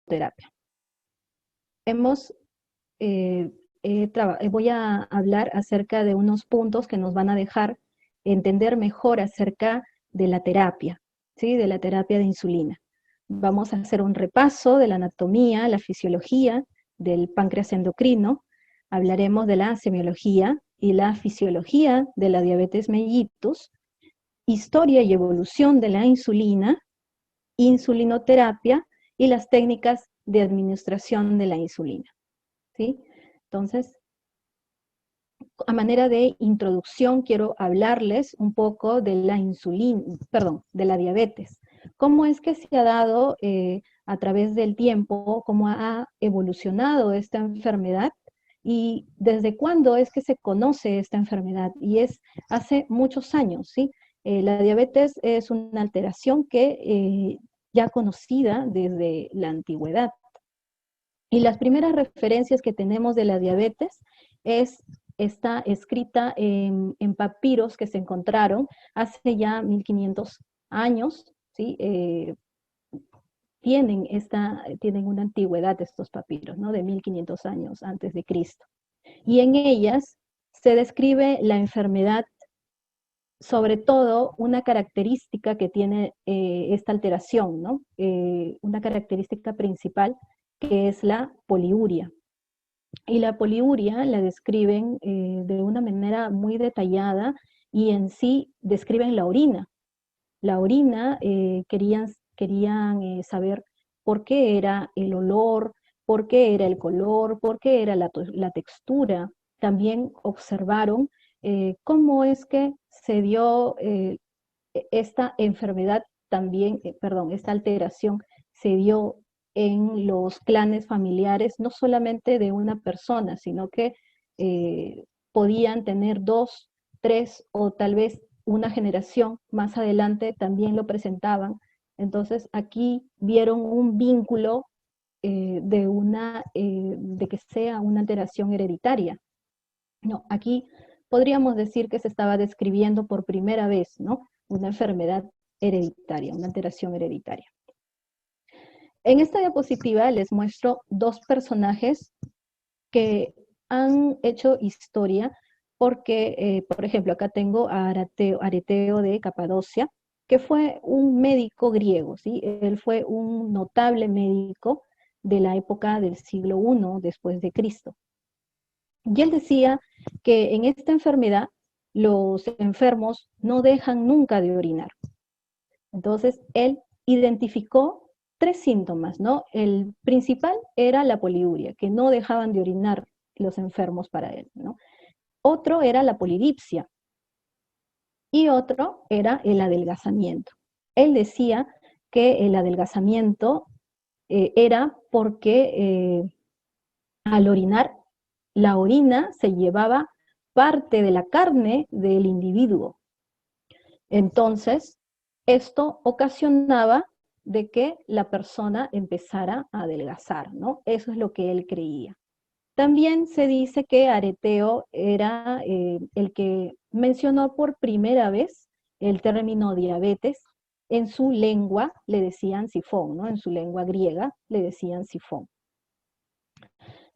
insulinoterapia. Voy a hablar acerca de unos puntos que nos van a dejar entender mejor acerca de la terapia, ¿sí? De la terapia de insulina. Vamos a hacer un repaso de la anatomía, la fisiología del páncreas endocrino. Hablaremos de la semiología y la fisiología de la diabetes mellitus, historia y evolución de la insulina, insulinoterapia y las técnicas de administración de la insulina, ¿sí? Entonces, a manera de introducción, quiero hablarles un poco de la de la diabetes. ¿Cómo es que se ha dado a través del tiempo, cómo ha evolucionado esta enfermedad y desde cuándo es que se conoce esta enfermedad? Y es hace muchos años, ¿sí? La diabetes es una alteración que ya conocida desde la antigüedad. Y las primeras referencias que tenemos de la diabetes está escrita en papiros que se encontraron hace ya 1500 años, ¿sí? Tienen una antigüedad estos papiros, ¿no? De 1500 años antes de Cristo. Y en ellas se describe la enfermedad, sobre todo una característica que tiene esta alteración, ¿no? Una característica principal que es la poliuria. Y la poliuria la describen de una manera muy detallada y en sí describen la orina. La orina querían saber por qué era el olor, por qué era el color, por qué era la textura. También observaron cómo es que se dio esta enfermedad también, esta alteración se dio en los clanes familiares, no solamente de una persona, sino que podían tener dos, tres o tal vez una generación más adelante también lo presentaban. Entonces aquí vieron un vínculo de que sea una alteración hereditaria. No, aquí podríamos decir que se estaba describiendo por primera vez, ¿no? Una enfermedad hereditaria, una alteración hereditaria. En esta diapositiva les muestro dos personajes que han hecho historia porque, por ejemplo, acá tengo a Areteo de Capadocia, que fue un médico griego, ¿sí? Él fue un notable médico de la época del siglo I después de Cristo. Y él decía que en esta enfermedad los enfermos no dejan nunca de orinar. Entonces, él identificó tres síntomas, ¿no? El principal era la poliuria, que no dejaban de orinar los enfermos para él, ¿no? Otro era la polidipsia y otro era el adelgazamiento. Él decía que el adelgazamiento era porque al orinar, la orina se llevaba parte de la carne del individuo. Entonces, esto ocasionaba de que la persona empezara a adelgazar, ¿no? Eso es lo que él creía. También se dice que Areteo era el que mencionó por primera vez el término diabetes. En su lengua le decían sifón, ¿no? En su lengua griega le decían sifón.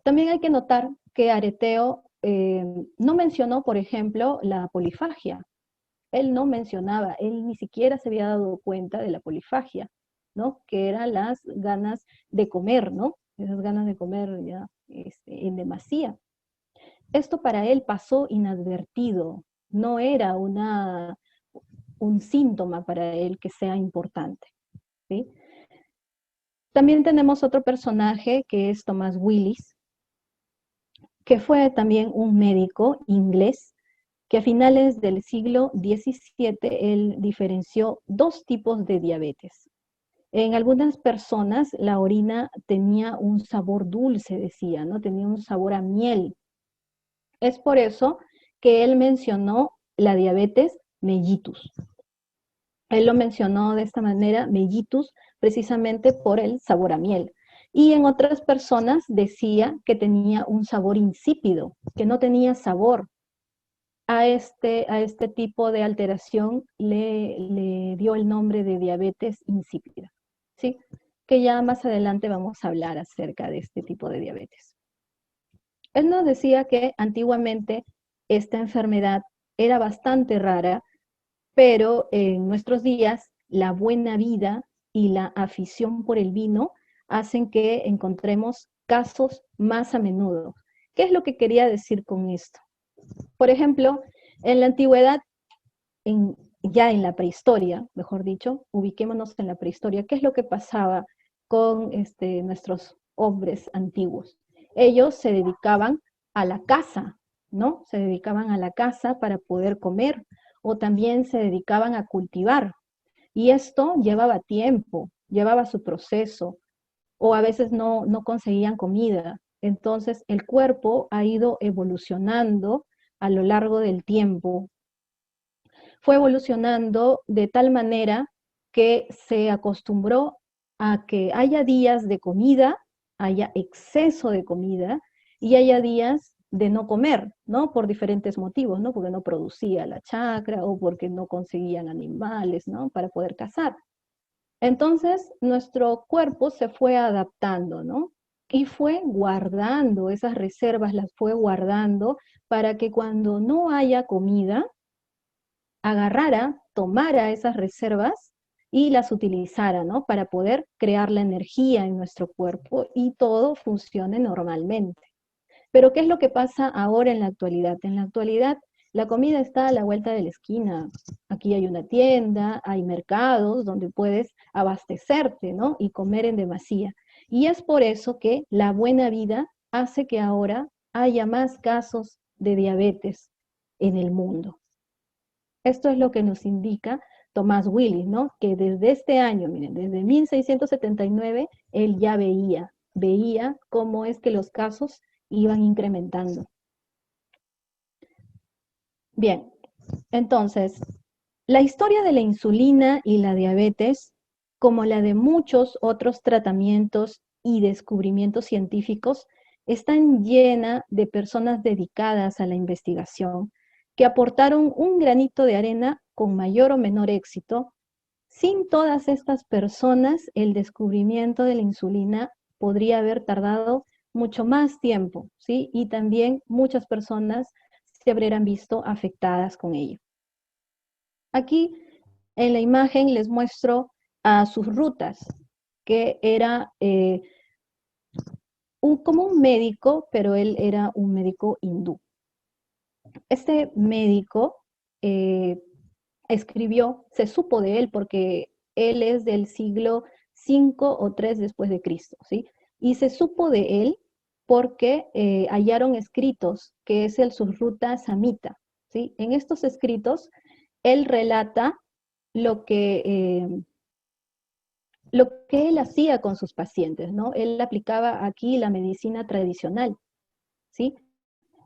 También hay que notar que Areteo no mencionó, por ejemplo, la polifagia. Él no mencionaba, él ni siquiera se había dado cuenta de la polifagia, ¿no? Que eran las ganas de comer, ¿no? Esas ganas de comer ya en demasía. Esto para él pasó inadvertido, no era un síntoma para él que sea importante, ¿sí? También tenemos otro personaje que es Thomas Willis, que fue también un médico inglés que a finales del siglo XVII él diferenció dos tipos de diabetes. En algunas personas la orina tenía un sabor dulce, decía, ¿no? Tenía un sabor a miel. Es por eso que él mencionó la diabetes mellitus. Él lo mencionó de esta manera, mellitus, precisamente por el sabor a miel. Y en otras personas decía que tenía un sabor insípido, que no tenía sabor. A este tipo de alteración le dio el nombre de diabetes insípida, ¿sí? que ya más adelante vamos a hablar acerca de este tipo de diabetes. Él nos decía que antiguamente esta enfermedad era bastante rara, pero en nuestros días la buena vida y la afición por el vino hacen que encontremos casos más a menudo. ¿Qué es lo que quería decir con esto? Por ejemplo, en la antigüedad, ya en la prehistoria, mejor dicho, ubiquémonos en la prehistoria, ¿qué es lo que pasaba con nuestros hombres antiguos? Ellos se dedicaban a la caza, ¿no? Se dedicaban a la caza para poder comer, o también se dedicaban a cultivar. Y esto llevaba tiempo, llevaba su proceso, o a veces no conseguían comida. Entonces el cuerpo ha ido evolucionando a lo largo del tiempo. Fue evolucionando de tal manera que se acostumbró a que haya días de comida, haya exceso de comida y haya días de no comer, ¿no? Por diferentes motivos, ¿no? Porque no producía la chacra o porque no conseguían animales, ¿no? Para poder cazar. Entonces, nuestro cuerpo se fue adaptando, ¿no? Y fue guardando esas reservas, las fue guardando para que cuando no haya comida, agarrara, tomara esas reservas y las utilizara, ¿no? Para poder crear la energía en nuestro cuerpo y todo funcione normalmente. Pero ¿qué es lo que pasa ahora en la actualidad? En la actualidad, la comida está a la vuelta de la esquina. Aquí hay una tienda, hay mercados donde puedes abastecerte, ¿no? Y comer en demasía. Y es por eso que la buena vida hace que ahora haya más casos de diabetes en el mundo. Esto es lo que nos indica Tomás Willis, ¿no? Que desde este año, miren, desde 1679, él ya veía cómo es que los casos iban incrementando. Bien, entonces, la historia de la insulina y la diabetes, como la de muchos otros tratamientos y descubrimientos científicos, están llena de personas dedicadas a la investigación que aportaron un granito de arena con mayor o menor éxito. Sin todas estas personas, el descubrimiento de la insulina podría haber tardado mucho más tiempo, ¿sí? Y también muchas personas se habrían visto afectadas con ello. Aquí en la imagen les muestro a sus rutas, que era como un médico, pero él era un médico hindú. Este médico escribió, se supo de él porque él es del siglo 5 o 3 después de Cristo, ¿sí? Y se supo de él porque hallaron escritos, que es el Suhrutta Samhita, ¿sí? En estos escritos, él relata lo que él hacía con sus pacientes, ¿no? Él aplicaba aquí la medicina tradicional, ¿sí?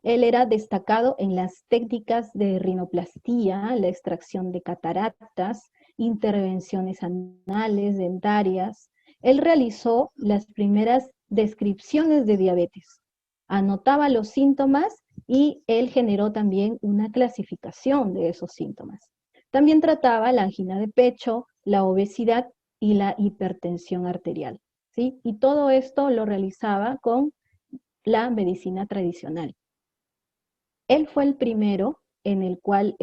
Él era destacado en las técnicas de rinoplastía, la extracción de cataratas, intervenciones anales, dentarias. Él realizó las primeras descripciones de diabetes, anotaba los síntomas y él generó también una clasificación de esos síntomas. También trataba la angina de pecho, la obesidad y la hipertensión arterial, ¿sí? Y todo esto lo realizaba con la medicina tradicional. Él fue el primero en el cual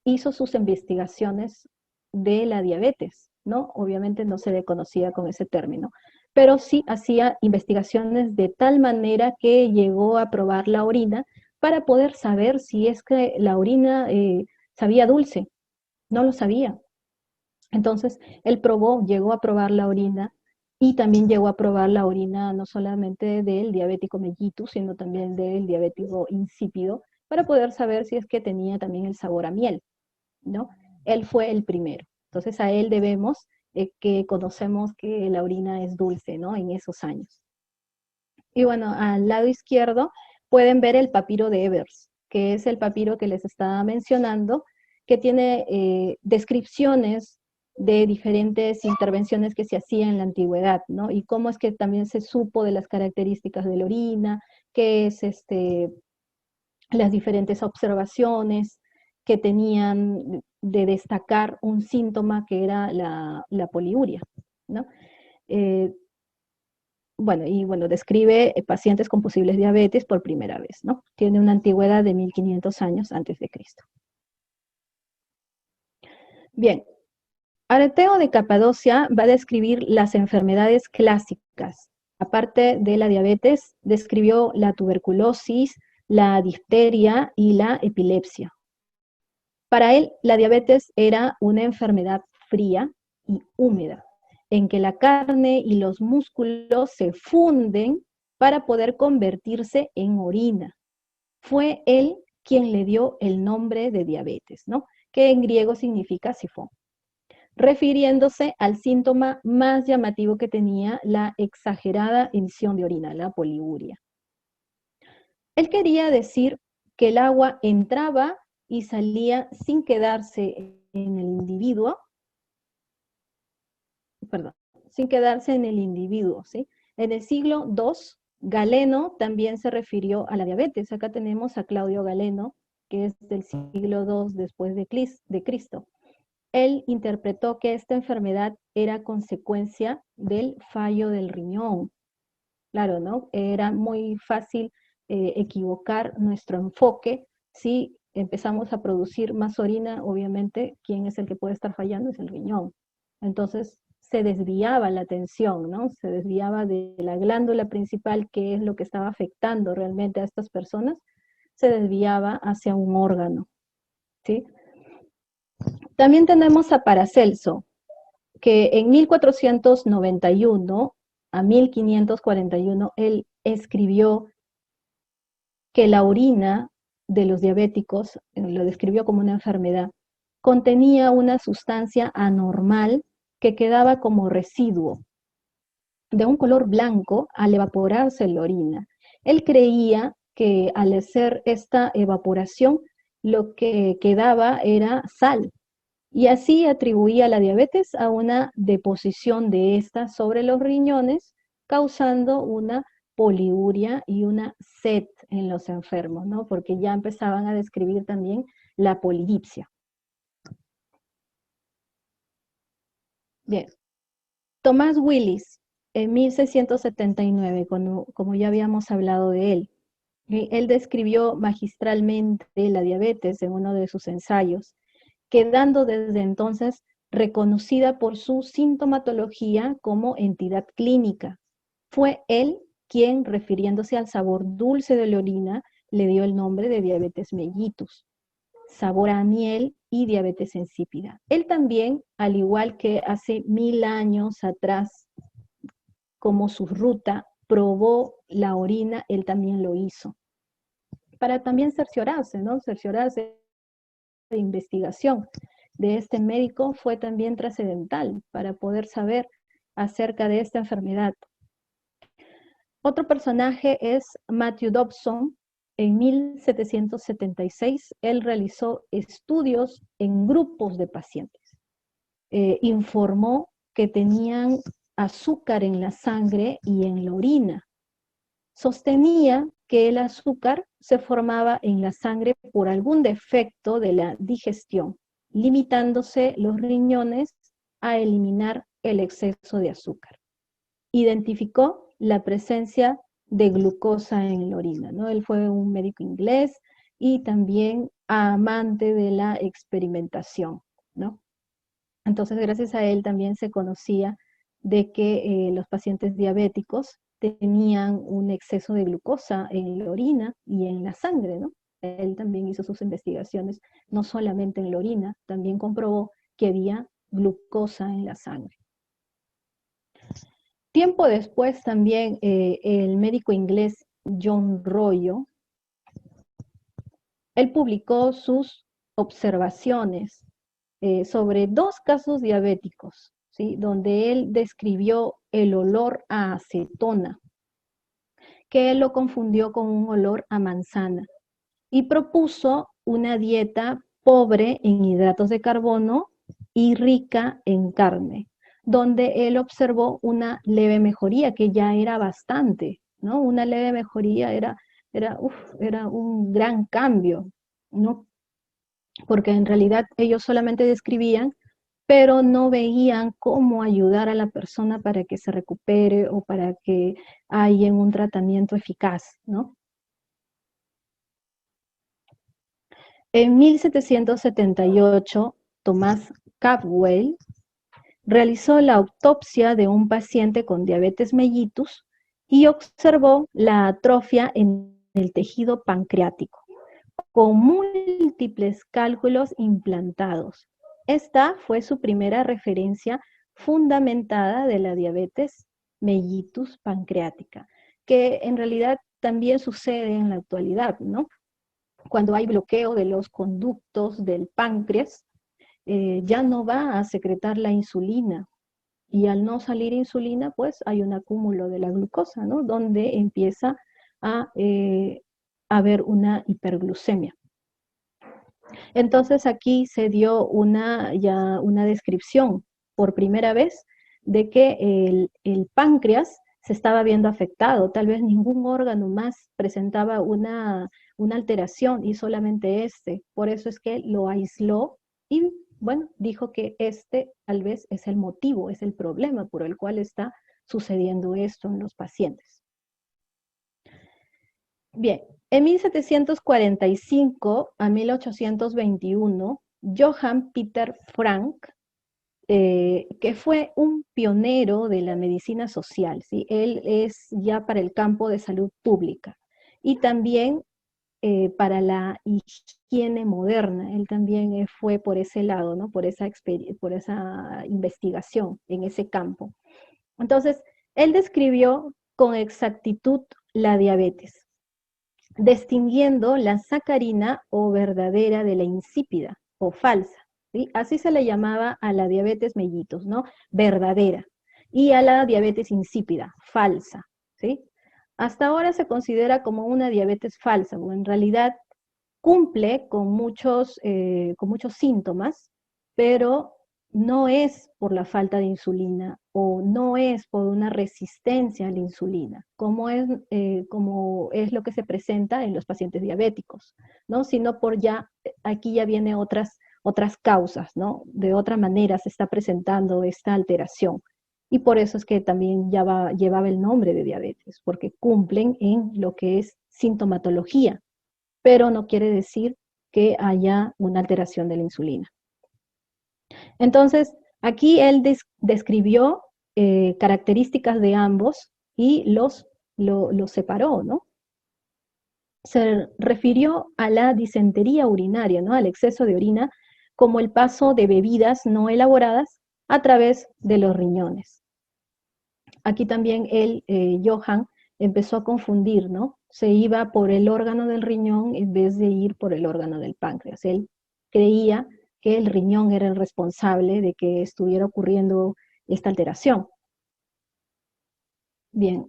hizo sus investigaciones de la diabetes, ¿no? Obviamente no se le conocía con ese término, pero sí hacía investigaciones de tal manera que llegó a probar la orina para poder saber si es que la orina sabía dulce. No lo sabía. Entonces, él probó, llegó a probar la orina y también llegó a probar la orina no solamente del diabético mellitus, sino también del diabético insípido, para poder saber si es que tenía también el sabor a miel, ¿no? Él fue el primero. Entonces, a él debemos que conocemos que la orina es dulce, ¿no? En esos años. Y bueno, al lado izquierdo pueden ver el papiro de Evers, que es el papiro que les estaba mencionando, que tiene descripciones de diferentes intervenciones que se hacían en la antigüedad, ¿no? Y cómo es que también se supo de las características de la orina, qué es las diferentes observaciones que tenían de destacar un síntoma que era la poliuria. ¿no? Eh, bueno, describe pacientes con posibles diabetes por primera vez, ¿no? Tiene una antigüedad de 1500 años antes de Cristo. Bien, Areteo de Capadocia va a describir las enfermedades clásicas. Aparte de la diabetes, describió la tuberculosis, la difteria y la epilepsia. Para él, la diabetes era una enfermedad fría y húmeda, en que la carne y los músculos se funden para poder convertirse en orina. Fue él quien le dio el nombre de diabetes, ¿no? Que en griego significa sifón, refiriéndose al síntoma más llamativo que tenía la exagerada emisión de orina, la poliuria. Él quería decir que el agua entraba y salía sin quedarse en el individuo, perdón, sin quedarse en el individuo, ¿sí? En el siglo II, Galeno también se refirió a la diabetes. Acá tenemos a Claudio Galeno, que es del siglo II después de Cristo. Él interpretó que esta enfermedad era consecuencia del fallo del riñón. Claro, ¿no? Era muy fácil equivocar nuestro enfoque. Si empezamos a producir más orina, obviamente, ¿quién es el que puede estar fallando? Es el riñón. Entonces, se desviaba la atención, ¿no? Se desviaba de la glándula principal, que es lo que estaba afectando realmente a estas personas, se desviaba hacia un órgano, ¿sí? También tenemos a Paracelso, que en 1491 a 1541 él escribió que la orina de los diabéticos, lo describió como una enfermedad, contenía una sustancia anormal que quedaba como residuo de un color blanco al evaporarse la orina. Él creía que al hacer esta evaporación lo que quedaba era sal, y así atribuía la diabetes a una deposición de esta sobre los riñones, causando una poliuria y una sed en los enfermos, ¿no? Porque ya empezaban a describir también la polidipsia. Bien, Tomás Willis, en 1679, como ya habíamos hablado de él, él describió magistralmente la diabetes en uno de sus ensayos, quedando desde entonces reconocida por su sintomatología como entidad clínica. Fue él quien, refiriéndose al sabor dulce de la orina, le dio el nombre de diabetes mellitus, sabor a miel y diabetes insípida. Él también, al igual que hace 1000 años atrás, como su ruta, probó la orina, él también lo hizo. Para también cerciorarse, ¿no? Cerciorarse de investigación de este médico fue también trascendental para poder saber acerca de esta enfermedad. Otro personaje es Matthew Dobson. En 1776, él realizó estudios en grupos de pacientes. Informó que tenían azúcar en la sangre y en la orina. Sostenía que el azúcar se formaba en la sangre por algún defecto de la digestión, limitándose los riñones a eliminar el exceso de azúcar. Identificó la presencia de glucosa en la orina, ¿no? Él fue un médico inglés y también amante de la experimentación, ¿no? Entonces, gracias a él también se conocía de que los pacientes diabéticos tenían un exceso de glucosa en la orina y en la sangre, ¿no? Él también hizo sus investigaciones, no solamente en la orina, también comprobó que había glucosa en la sangre. Tiempo después también el médico inglés John Royo, él publicó sus observaciones sobre 2 casos diabéticos, ¿sí? Donde él describió el olor a acetona, que él lo confundió con un olor a manzana, y propuso una dieta pobre en hidratos de carbono y rica en carne, donde él observó una leve mejoría, que ya era bastante, ¿no? Una leve mejoría era un gran cambio, ¿no? Porque en realidad ellos solamente describían pero no veían cómo ayudar a la persona para que se recupere o para que haya un tratamiento eficaz, ¿no? En 1778, Thomas Capwell realizó la autopsia de un paciente con diabetes mellitus y observó la atrofia en el tejido pancreático, con múltiples cálculos implantados. Esta fue su primera referencia fundamentada de la diabetes mellitus pancreática, que en realidad también sucede en la actualidad, ¿no? Cuando hay bloqueo de los conductos del páncreas, ya no va a secretar la insulina, y al no salir insulina, pues hay un acúmulo de la glucosa, ¿no? Donde empieza a haber una hiperglucemia. Entonces aquí se dio ya una descripción por primera vez de que el páncreas se estaba viendo afectado, tal vez ningún órgano más presentaba una alteración y solamente este. Por eso es que lo aisló y, bueno, dijo que este tal vez es el motivo, es el problema por el cual está sucediendo esto en los pacientes. Bien, en 1745 a 1821, Johann Peter Frank, que fue un pionero de la medicina social, ¿sí? Él es ya para el campo de salud pública y también para la higiene moderna. Él también fue por ese lado, ¿no? Por esa investigación en ese campo. Entonces, él describió con exactitud la diabetes, distinguiendo la sacarina o verdadera de la insípida o falsa, ¿sí? Así se le llamaba a la diabetes mellitus, ¿no? Verdadera. Y a la diabetes insípida, falsa, ¿sí? Hasta ahora se considera como una diabetes falsa, o en realidad cumple con muchos síntomas, pero no es por la falta de insulina o no es por una resistencia a la insulina, como es lo que se presenta en los pacientes diabéticos, ¿no? Sino aquí ya viene otras causas, ¿no? De otra manera se está presentando esta alteración. Y por eso es que también llevaba el nombre de diabetes, porque cumplen en lo que es sintomatología, pero no quiere decir que haya una alteración de la insulina. Entonces, aquí él describió características de ambos y los separó, ¿no? Se refirió a la disentería urinaria, ¿no? Al exceso de orina, como el paso de bebidas no elaboradas a través de los riñones. Aquí también Johann, empezó a confundir, ¿no? Se iba por el órgano del riñón en vez de ir por el órgano del páncreas. Él creía que el riñón era el responsable de que estuviera ocurriendo esta alteración. Bien,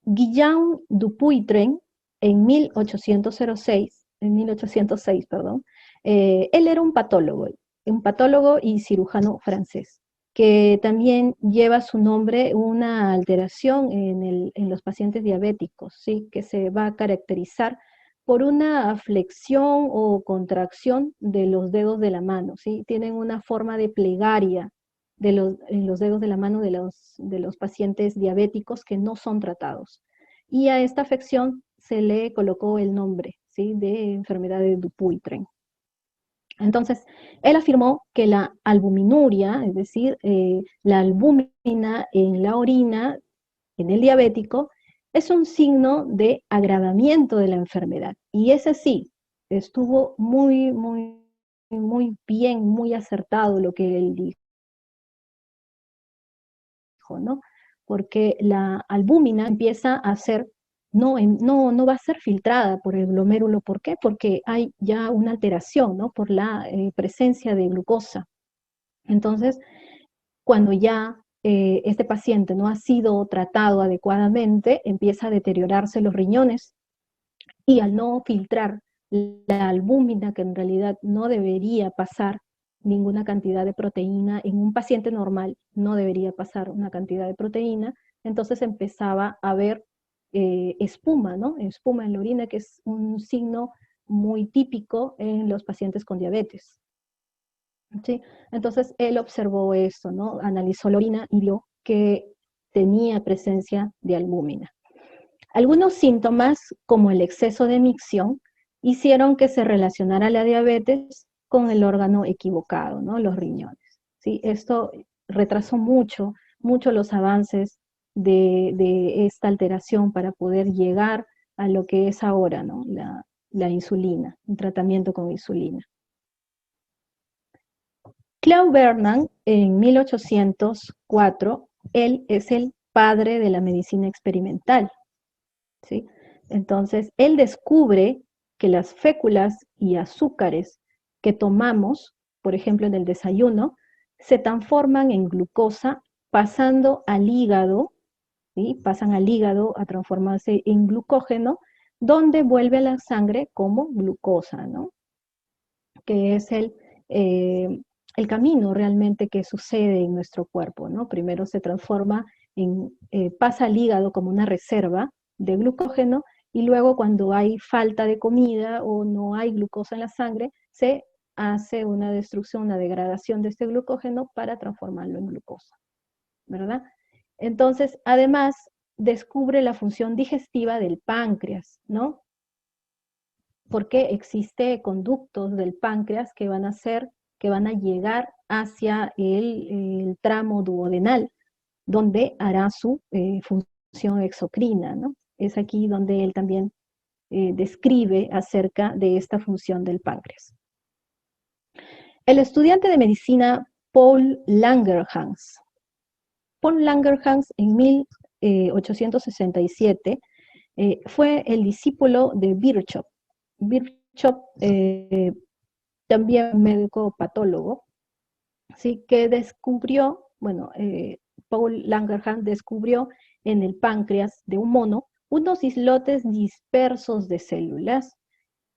Guillaume Dupuytren, en 1806, perdón, él era un patólogo y cirujano francés, que también lleva su nombre una alteración en los pacientes diabéticos, ¿sí? Que se va a caracterizar por una flexión o contracción de los dedos de la mano, ¿sí? Tienen una forma de plegaria en los dedos de la mano de los pacientes diabéticos que no son tratados. Y a esta afección se le colocó el nombre, ¿sí? De enfermedad de Dupuytren. Entonces, él afirmó que la albuminuria, es decir, la albúmina en la orina, en el diabético, es un signo de agravamiento de la enfermedad. Y ese sí, estuvo muy bien, muy acertado lo que él dijo, ¿no? Porque la albúmina empieza a ser, no va a ser filtrada por el glomérulo. ¿Por qué? Porque hay ya una alteración, ¿no? Por la presencia de glucosa. Entonces, cuando ya este paciente no ha sido tratado adecuadamente, empieza a deteriorarse los riñones y al no filtrar la albúmina, que en realidad no debería pasar ninguna cantidad de proteína, en un paciente normal no debería pasar una cantidad de proteína, entonces empezaba a haber espuma, ¿no? Espuma en la orina, que es un signo muy típico en los pacientes con diabetes. ¿sí? Entonces él observó esto, ¿no? Analizó la orina y vio que tenía presencia de albúmina. Algunos síntomas, como el exceso de micción, hicieron que se relacionara la diabetes con el órgano equivocado, ¿no? Los riñones. ¿Sí? Esto retrasó mucho, mucho los avances de esta alteración para poder llegar a lo que es ahora, ¿no? La insulina, un tratamiento con insulina. Claude Bernard, en 1804, él es el padre de la medicina experimental, ¿sí? Entonces, él descubre que las féculas y azúcares que tomamos, por ejemplo, en el desayuno, se transforman en glucosa pasando al hígado, ¿sí? Pasan al hígado a transformarse en glucógeno, donde vuelve a la sangre como glucosa, ¿no? Que es el camino realmente que sucede en nuestro cuerpo, ¿no? Primero se transforma pasa al hígado como una reserva de glucógeno y luego cuando hay falta de comida o no hay glucosa en la sangre, se hace una destrucción, una degradación de este glucógeno para transformarlo en glucosa, ¿verdad? Entonces, además, descubre la función digestiva del páncreas, ¿no? Porque existe conductos del páncreas que van a llegar hacia el tramo duodenal, donde hará su función exocrina, ¿no? Es aquí donde él también describe acerca de esta función del páncreas. El estudiante de medicina Paul Langerhans. Paul Langerhans en 1867 fue el discípulo de Virchow. Virchow, también médico patólogo, ¿sí? Que descubrió, bueno, Paul Langerhans descubrió en el páncreas de un mono unos islotes dispersos de células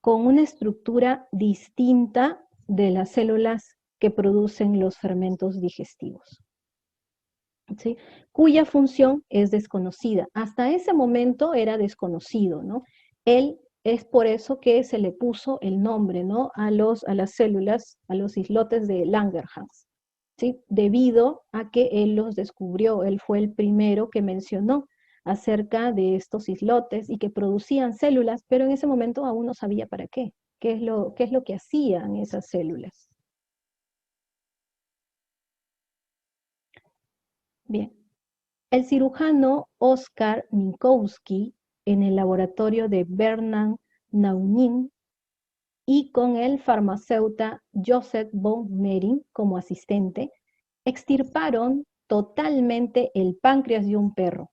con una estructura distinta de las células que producen los fermentos digestivos, ¿sí? Cuya función es desconocida. Hasta ese momento era desconocido, ¿no? Él es por eso que se le puso el nombre, ¿no? A las células, a los islotes de Langerhans, ¿sí? Debido a que él los descubrió, él fue el primero que mencionó acerca de estos islotes y que producían células, pero en ese momento aún no sabía para qué es lo que hacían esas células. Bien, el cirujano Oskar Minkowski en el laboratorio de Bernard Naunin y con el farmacéutico Joseph von Mering como asistente, extirparon totalmente el páncreas de un perro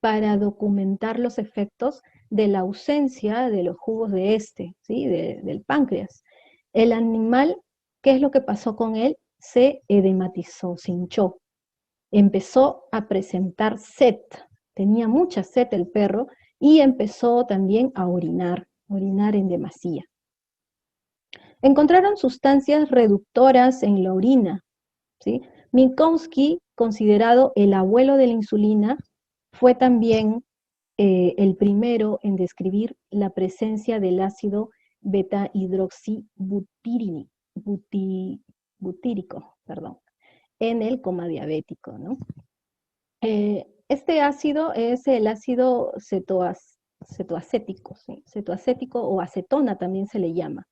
para documentar los efectos de la ausencia de los jugos de ¿sí? Del páncreas. El animal, ¿qué es lo que pasó con él? Se edematizó, se hinchó. Empezó a presentar sed, tenía mucha sed el perro y empezó también a orinar en demasía. Encontraron sustancias reductoras en la orina, ¿sí? Minkowski, considerado el abuelo de la insulina, fue también el primero en describir la presencia del ácido beta-hidroxibutírico, en el coma diabético, ¿no? Este ácido es el ácido cetoacético, ¿sí? Cetoacético o acetona también se le llama,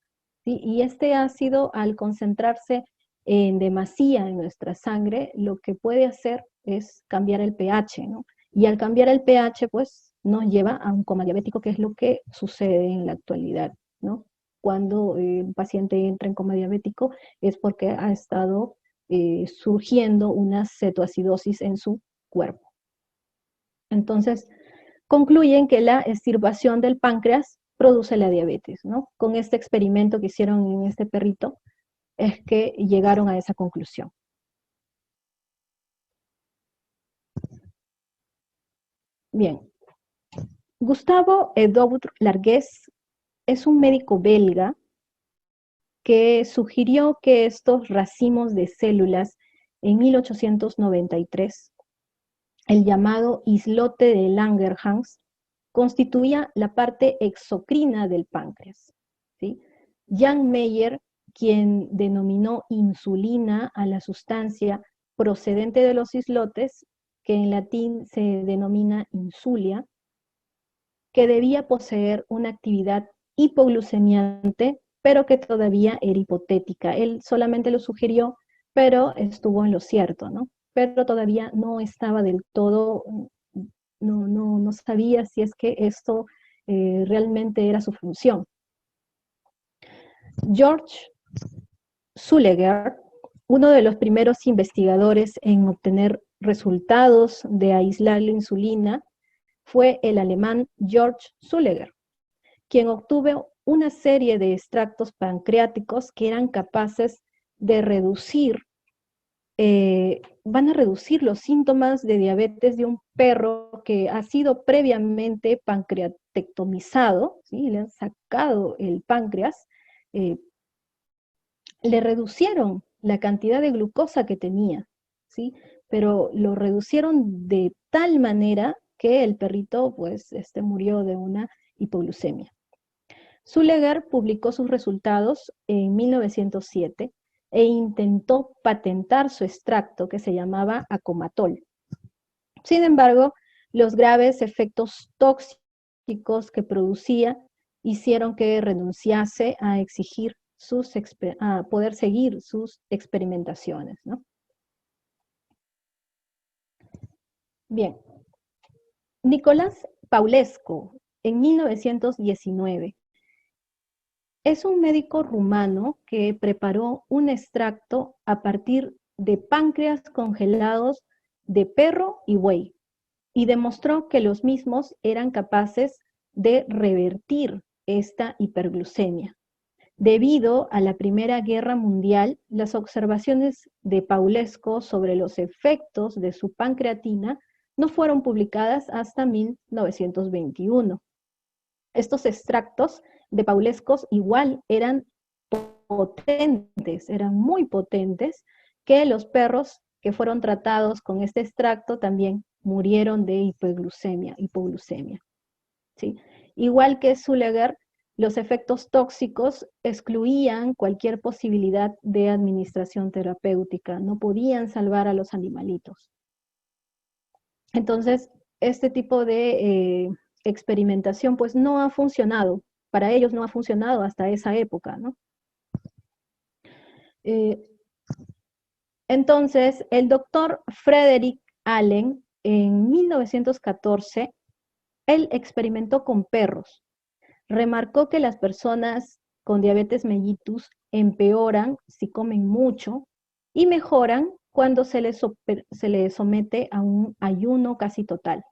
¿sí? Y este ácido, al concentrarse en demasía en nuestra sangre, lo que puede hacer es cambiar el pH, ¿no? Y al cambiar el pH, pues nos lleva a un coma diabético, que es lo que sucede en la actualidad, ¿no? Cuando un paciente entra en coma diabético es porque ha estado surgiendo una cetoacidosis en su cuerpo. Entonces, concluyen que la extirpación del páncreas produce la diabetes, ¿no? Con este experimento que hicieron en este perrito, es que llegaron a esa conclusión. Bien, Gustavo Edouard Larguez es un médico belga que sugirió que estos racimos de células en 1893, el llamado islote de Langerhans, constituía la parte exocrina del páncreas, ¿sí? Jan Meyer quien denominó insulina a la sustancia procedente de los islotes, que en latín se denomina insulia, que debía poseer una actividad hipoglucemiante, pero que todavía era hipotética. Él solamente lo sugirió, pero estuvo en lo cierto, ¿no? Pero todavía no estaba del todo, no sabía si es que esto realmente era su función. George Zuleger, uno de los primeros investigadores en obtener resultados de aislar la insulina, fue el alemán George Zuleger, quien obtuvo una serie de extractos pancreáticos que eran capaces de van a reducir los síntomas de diabetes de un perro que ha sido previamente pancreatectomizado, ¿sí? Le han sacado el páncreas, eh, le reducieron la cantidad de glucosa que tenía, ¿sí? Pero lo reducieron de tal manera que el perrito pues murió de una hipoglucemia. Zuleger publicó sus resultados en 1907 e intentó patentar su extracto que se llamaba acomatol. Sin embargo, los graves efectos tóxicos que producía hicieron que renunciase a poder seguir sus experimentaciones, ¿no? Bien, Nicolás Paulescu, en 1919, es un médico rumano que preparó un extracto a partir de páncreas congelados de perro y buey y demostró que los mismos eran capaces de revertir esta hiperglucemia. Debido a la Primera Guerra Mundial, las observaciones de Paulescu sobre los efectos de su pancreatina no fueron publicadas hasta 1921. Estos extractos de Paulescu igual eran potentes, eran muy potentes, que los perros que fueron tratados con este extracto también murieron de hipoglucemia. ¿Sí? Igual que Zuleger, los efectos tóxicos excluían cualquier posibilidad de administración terapéutica, no podían salvar a los animalitos. Entonces, este tipo de experimentación pues no ha funcionado, para ellos no ha funcionado hasta esa época, ¿no? Entonces, el doctor Frederick Allen, en 1914, él experimentó con perros. Remarcó que las personas con diabetes mellitus empeoran si comen mucho y mejoran cuando se les somete a un ayuno casi total.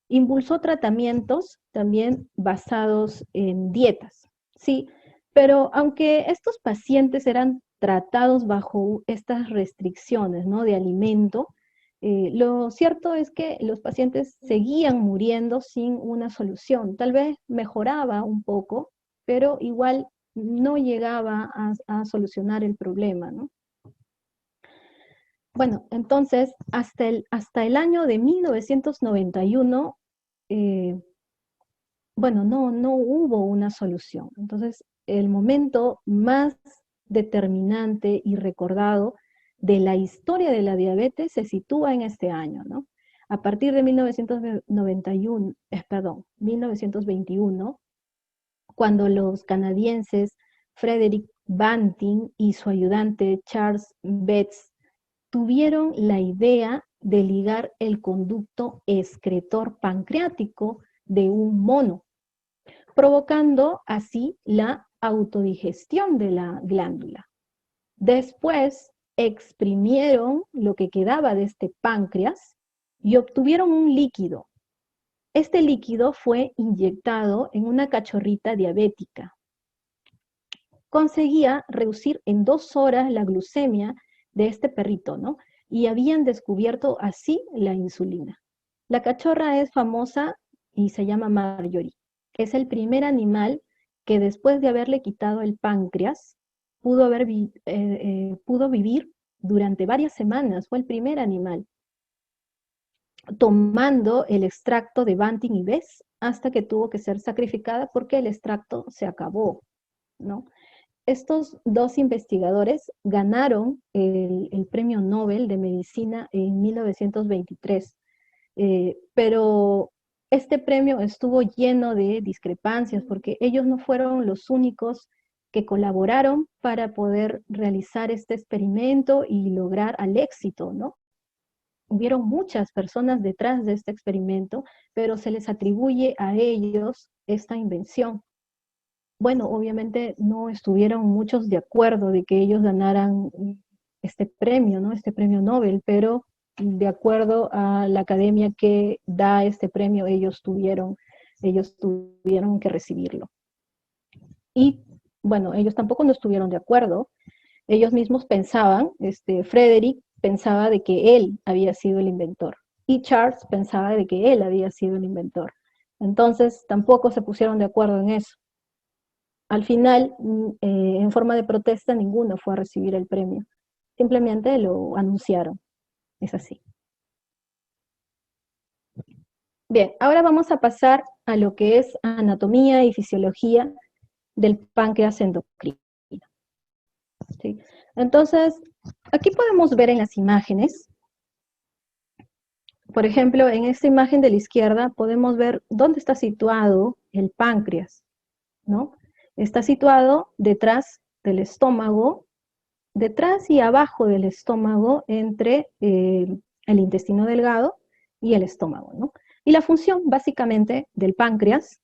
Impulsó tratamientos también basados en dietas, sí, pero aunque estos pacientes eran tratados bajo estas restricciones, ¿no?, de alimento, lo cierto es que los pacientes seguían muriendo sin una solución. Tal vez mejoraba un poco, pero igual no llegaba a solucionar el problema, ¿no? Bueno, entonces, hasta el año de 1991, bueno, no hubo una solución. Entonces, el momento más determinante y recordado de la historia de la diabetes se sitúa en este año, ¿no? A partir de 1921, cuando los canadienses Frederick Banting y su ayudante Charles Betts tuvieron la idea de ligar el conducto excretor pancreático de un mono, provocando así la autodigestión de la glándula. Después exprimieron lo que quedaba de este páncreas y obtuvieron un líquido. Este líquido fue inyectado en una cachorrita diabética. Conseguía reducir en 2 horas la glucemia de este perrito, ¿no? Y habían descubierto así la insulina. La cachorra es famosa y se llama Marjorie. Es el primer animal que después de haberle quitado el páncreas pudo vivir durante varias semanas. Fue el primer animal, tomando el extracto de Banting y Bess hasta que tuvo que ser sacrificada porque el extracto se acabó, ¿no? estos dos investigadores ganaron el Premio Nobel de Medicina en 1923, pero este premio estuvo lleno de discrepancias porque ellos no fueron los únicos que colaboraron para poder realizar este experimento y lograr al éxito, ¿no? Hubieron muchas personas detrás de este experimento, pero se les atribuye a ellos esta invención. Bueno, obviamente no estuvieron muchos de acuerdo de que ellos ganaran este premio, ¿no? Este premio Nobel, pero de acuerdo a la academia que da este premio, ellos tuvieron que recibirlo. Y bueno, ellos tampoco no estuvieron de acuerdo. Ellos mismos pensaban, Frederick pensaba de que él había sido el inventor y Charles pensaba de que él había sido el inventor. Entonces tampoco se pusieron de acuerdo en eso. Al final, en forma de protesta, ninguno fue a recibir el premio. Simplemente lo anunciaron. Es así. Bien, ahora vamos a pasar a lo que es anatomía y fisiología del páncreas endocrino. ¿Sí? Entonces, aquí podemos ver en las imágenes, por ejemplo, en esta imagen de la izquierda podemos ver dónde está situado el páncreas, ¿no? Está situado detrás del estómago, detrás y abajo del estómago, entre el intestino delgado y el estómago, ¿no? Y la función básicamente del páncreas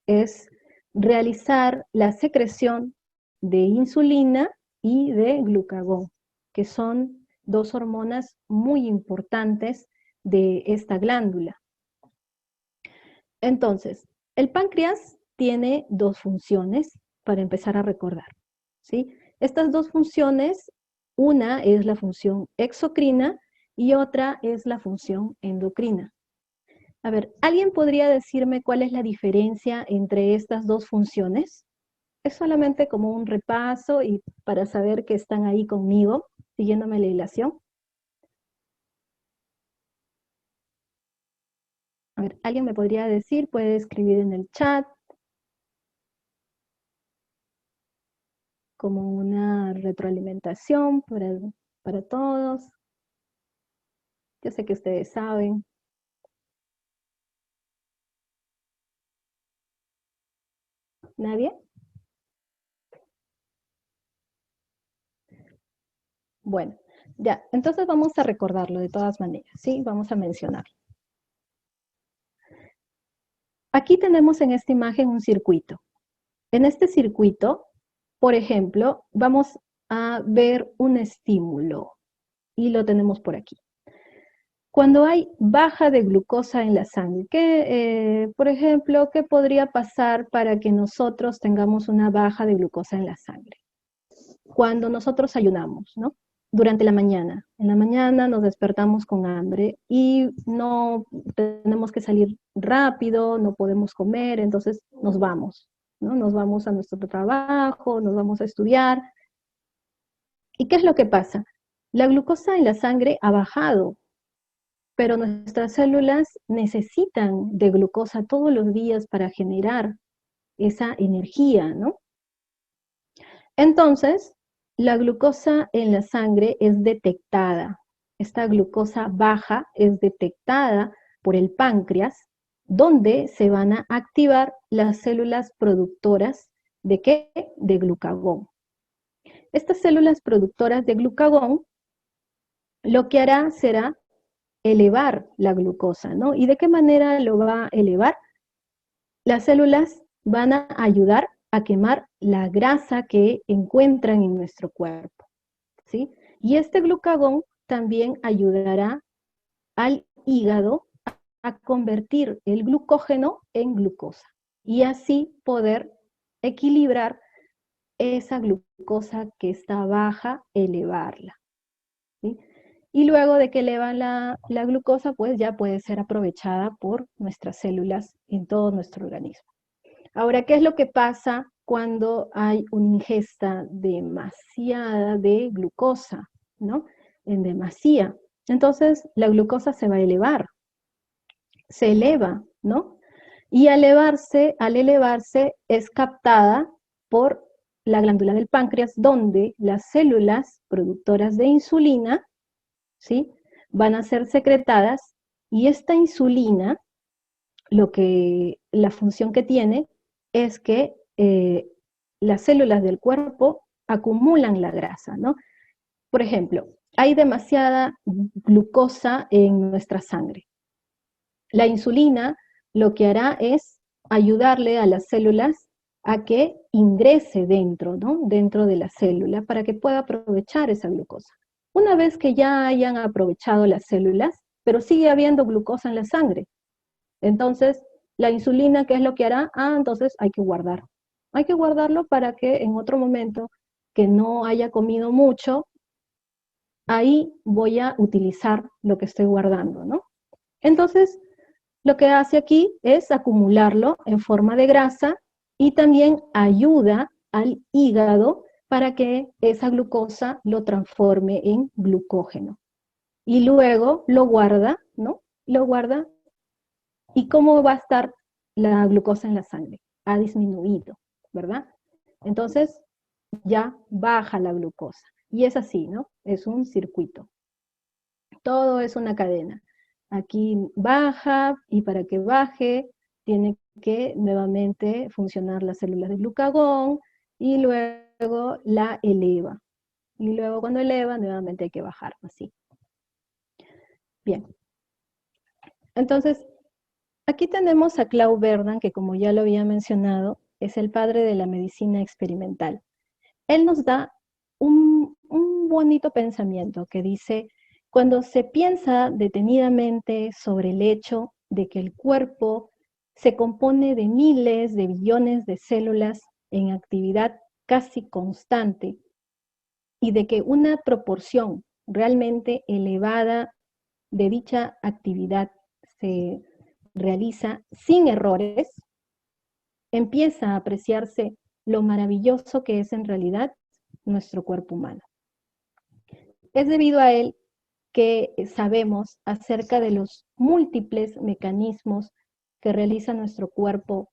es realizar la secreción de insulina y de glucagón, que son dos hormonas muy importantes de esta glándula. Entonces, el páncreas tiene dos funciones para empezar a recordar, ¿sí? Estas dos funciones, una es la función exocrina y otra es la función endocrina. A ver, ¿alguien podría decirme cuál es la diferencia entre estas dos funciones? Es solamente como un repaso y para saber que están ahí conmigo, siguiéndome la hilación. A ver, ¿alguien me podría decir? Puede escribir en el chat como una retroalimentación para todos. Yo sé que ustedes saben. ¿Nadie? Bueno, ya, entonces vamos a recordarlo de todas maneras, ¿sí? Vamos a mencionarlo. Aquí tenemos en esta imagen un circuito. En este circuito, por ejemplo, vamos a ver un estímulo y lo tenemos por aquí. Cuando hay baja de glucosa en la sangre, por ejemplo, ¿qué podría pasar para que nosotros tengamos una baja de glucosa en la sangre? Cuando nosotros ayunamos, ¿no? Durante la mañana. En la mañana nos despertamos con hambre y no tenemos que salir rápido, no podemos comer, entonces nos vamos, ¿no? Nos vamos a nuestro trabajo, nos vamos a estudiar. ¿Y qué es lo que pasa? La glucosa en la sangre ha bajado, pero nuestras células necesitan de glucosa todos los días para generar esa energía, ¿no? Entonces, la glucosa en la sangre es detectada. Esta glucosa baja es detectada por el páncreas, donde se van a activar las células productoras ¿de qué? De glucagón. Estas células productoras de glucagón lo que hará será elevar la glucosa, ¿no? ¿Y de qué manera lo va a elevar? Las células van a ayudar a quemar la grasa que encuentran en nuestro cuerpo, ¿sí? Y este glucagón también ayudará al hígado a convertir el glucógeno en glucosa y así poder equilibrar esa glucosa que está baja, elevarla, ¿sí? Y luego de que elevan la glucosa, pues ya puede ser aprovechada por nuestras células en todo nuestro organismo. Ahora, ¿qué es lo que pasa cuando hay una ingesta demasiada de glucosa, ¿no? En demasía. Entonces, la glucosa se va a elevar, se eleva, ¿no? Y al elevarse es captada por la glándula del páncreas, donde las células productoras de insulina, ¿sí?, van a ser secretadas, y esta insulina, la función que tiene es que las células del cuerpo acumulan la grasa, ¿no? Por ejemplo, hay demasiada glucosa en nuestra sangre. La insulina lo que hará es ayudarle a las células a que ingrese dentro, ¿no?, dentro de la célula, para que pueda aprovechar esa glucosa. Una vez que ya hayan aprovechado las células, pero sigue habiendo glucosa en la sangre, entonces la insulina, ¿qué es lo que hará? Entonces hay que guardar. Hay que guardarlo para que en otro momento que no haya comido mucho, ahí voy a utilizar lo que estoy guardando, ¿no? Entonces, lo que hace aquí es acumularlo en forma de grasa, y también ayuda al hígado para que esa glucosa lo transforme en glucógeno. Y luego lo guarda, ¿no? Lo guarda. ¿Y cómo va a estar la glucosa en la sangre? Ha disminuido, ¿verdad? Entonces, ya baja la glucosa. Y es así, ¿no? Es un circuito. Todo es una cadena. Aquí baja, y para que baje, tiene que nuevamente funcionar las células de glucagón, y luego la eleva. Y luego cuando eleva, nuevamente hay que bajar, así. Bien. Entonces, aquí tenemos a Claude Verdan, que como ya lo había mencionado, es el padre de la medicina experimental. Él nos da un bonito pensamiento que dice: cuando se piensa detenidamente sobre el hecho de que el cuerpo se compone de miles de billones de células en actividad casi constante, y de que una proporción realmente elevada de dicha actividad se realiza sin errores, empieza a apreciarse lo maravilloso que es en realidad nuestro cuerpo humano. Es debido a él que sabemos acerca de los múltiples mecanismos que realiza nuestro cuerpo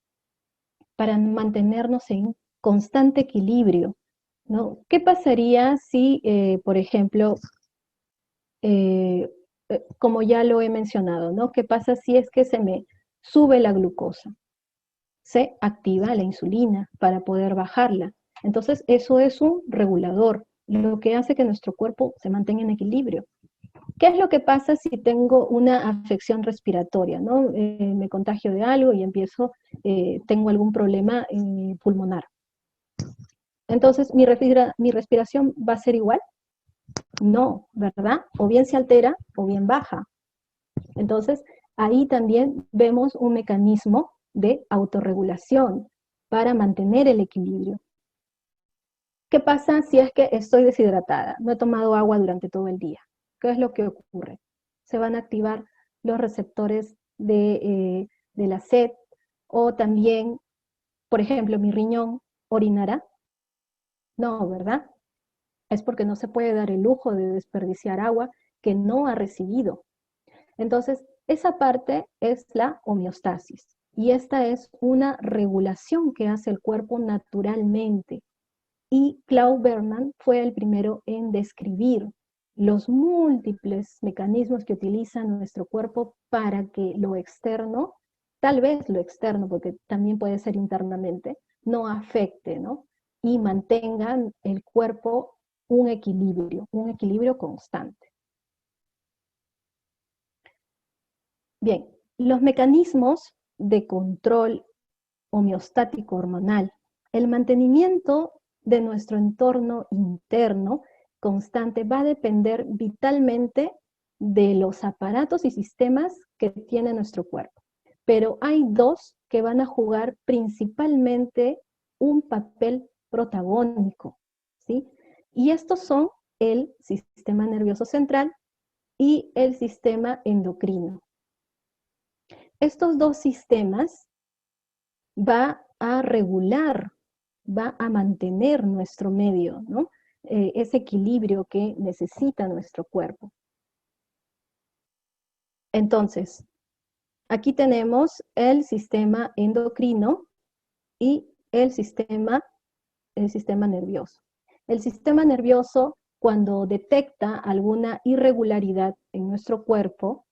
para mantenernos en constante equilibrio, ¿no? ¿Qué pasaría si, por ejemplo, como ya lo he mencionado, ¿no? ¿Qué pasa si es que se me sube la glucosa? Se activa la insulina para poder bajarla. Entonces, eso es un regulador, lo que hace que nuestro cuerpo se mantenga en equilibrio. ¿Qué es lo que pasa si tengo una afección respiratoria, ¿no? Me contagio de algo y tengo algún problema pulmonar. Entonces, ¿mi respiración va a ser igual? No, ¿verdad? O bien se altera o bien baja. Entonces, ahí también vemos un mecanismo de autorregulación para mantener el equilibrio. ¿Qué pasa si es que estoy deshidratada? No he tomado agua durante todo el día. ¿Qué es lo que ocurre? Se van a activar los receptores de la sed, o también, por ejemplo, mi riñón orinará. No, ¿verdad? Es porque no se puede dar el lujo de desperdiciar agua que no ha recibido. Entonces, esa parte es la homeostasis, y esta es una regulación que hace el cuerpo naturalmente. Y Claude Verdan fue el primero en describir los múltiples mecanismos que utiliza nuestro cuerpo para que lo externo, tal vez lo externo, porque también puede ser internamente, no afecte, ¿no? Y mantengan el cuerpo un equilibrio constante. Bien, los mecanismos de control homeostático hormonal, el mantenimiento de nuestro entorno interno constante va a depender vitalmente de los aparatos y sistemas que tiene nuestro cuerpo. Pero hay dos que van a jugar principalmente un papel protagónico, ¿sí? Y estos son el sistema nervioso central y el sistema endocrino. Estos dos sistemas va a regular, va a mantener nuestro medio, ¿no? Ese equilibrio que necesita nuestro cuerpo. Entonces, aquí tenemos el sistema endocrino y el sistema el sistema nervioso. El sistema nervioso, cuando detecta alguna irregularidad en nuestro cuerpo,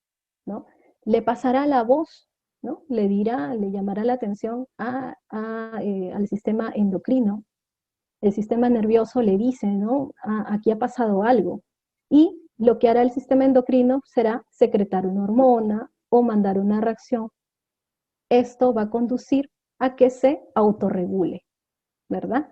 ¿no? Le pasará la voz, ¿no? Le dirá, le llamará la atención al sistema endocrino. El sistema nervioso le dice, ¿no? Aquí ha pasado algo. Y lo que hará el sistema endocrino será secretar una hormona o mandar una reacción. Esto va a conducir a que se autorregule, ¿verdad?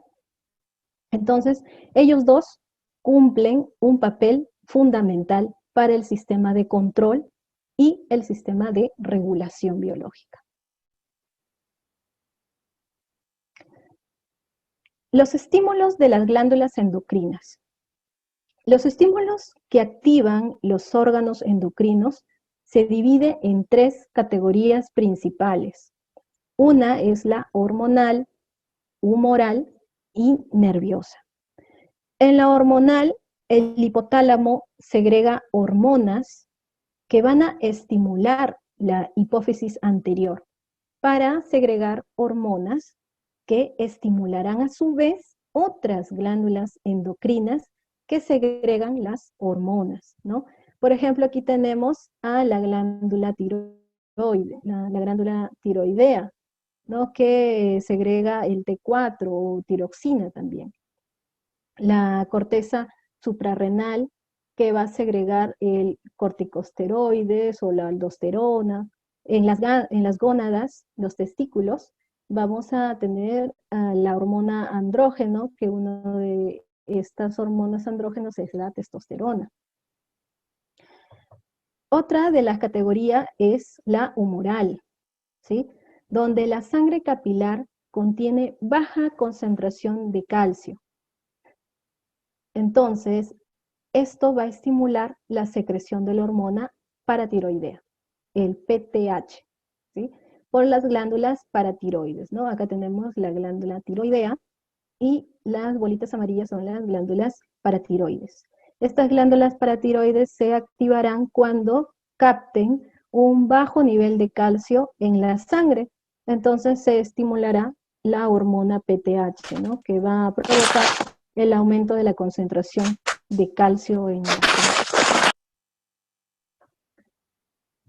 Entonces, ellos dos cumplen un papel fundamental para el sistema de control y el sistema de regulación biológica. Los estímulos de las glándulas endocrinas. Los estímulos que activan los órganos endocrinos se dividen en tres categorías principales. Una es la hormonal, humoral y nerviosa. En la hormonal, el hipotálamo segrega hormonas que van a estimular la hipófisis anterior para segregar hormonas que estimularán a su vez otras glándulas endocrinas que segregan las hormonas, ¿no? Por ejemplo, aquí tenemos a la glándula tiroide, la glándula tiroidea, ¿no? Que segrega el T4 o tiroxina también. La corteza suprarrenal, que va a segregar el corticosteroides o la aldosterona. En las gónadas, los testículos, vamos a tener la hormona andrógeno, que una de estas hormonas andrógenos es la testosterona. Otra de las categorías es la humoral, ¿sí? Donde la sangre capilar contiene baja concentración de calcio. Entonces, esto va a estimular la secreción de la hormona paratiroidea, el PTH, ¿sí? Por las glándulas paratiroides, ¿no? Acá tenemos la glándula tiroidea y las bolitas amarillas son las glándulas paratiroides. Estas glándulas paratiroides se activarán cuando capten un bajo nivel de calcio en la sangre. Entonces se estimulará la hormona PTH, ¿no? Que va a provocar el aumento de la concentración de calcio en la sangre.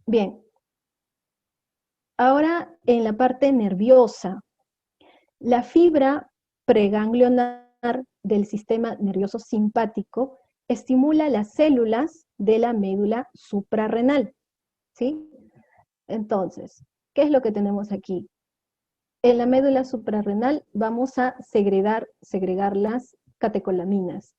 Bien, ahora en la parte nerviosa, la fibra preganglionar del sistema nervioso simpático estimula las células de la médula suprarrenal, ¿sí? Entonces, ¿qué es lo que tenemos aquí? En la médula suprarrenal vamos a segregar las catecolaminas.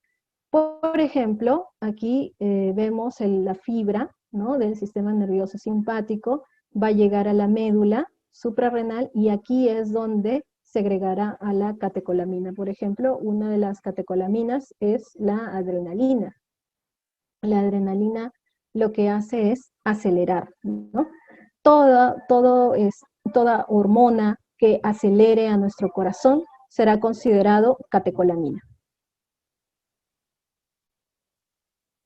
Por ejemplo, aquí vemos la fibra, ¿no? Del sistema nervioso simpático, va a llegar a la médula suprarrenal y aquí es donde segregará a la catecolamina. Por ejemplo, una de las catecolaminas es la adrenalina. La adrenalina lo que hace es acelerar, ¿no? Toda hormona que acelere a nuestro corazón será considerado catecolamina.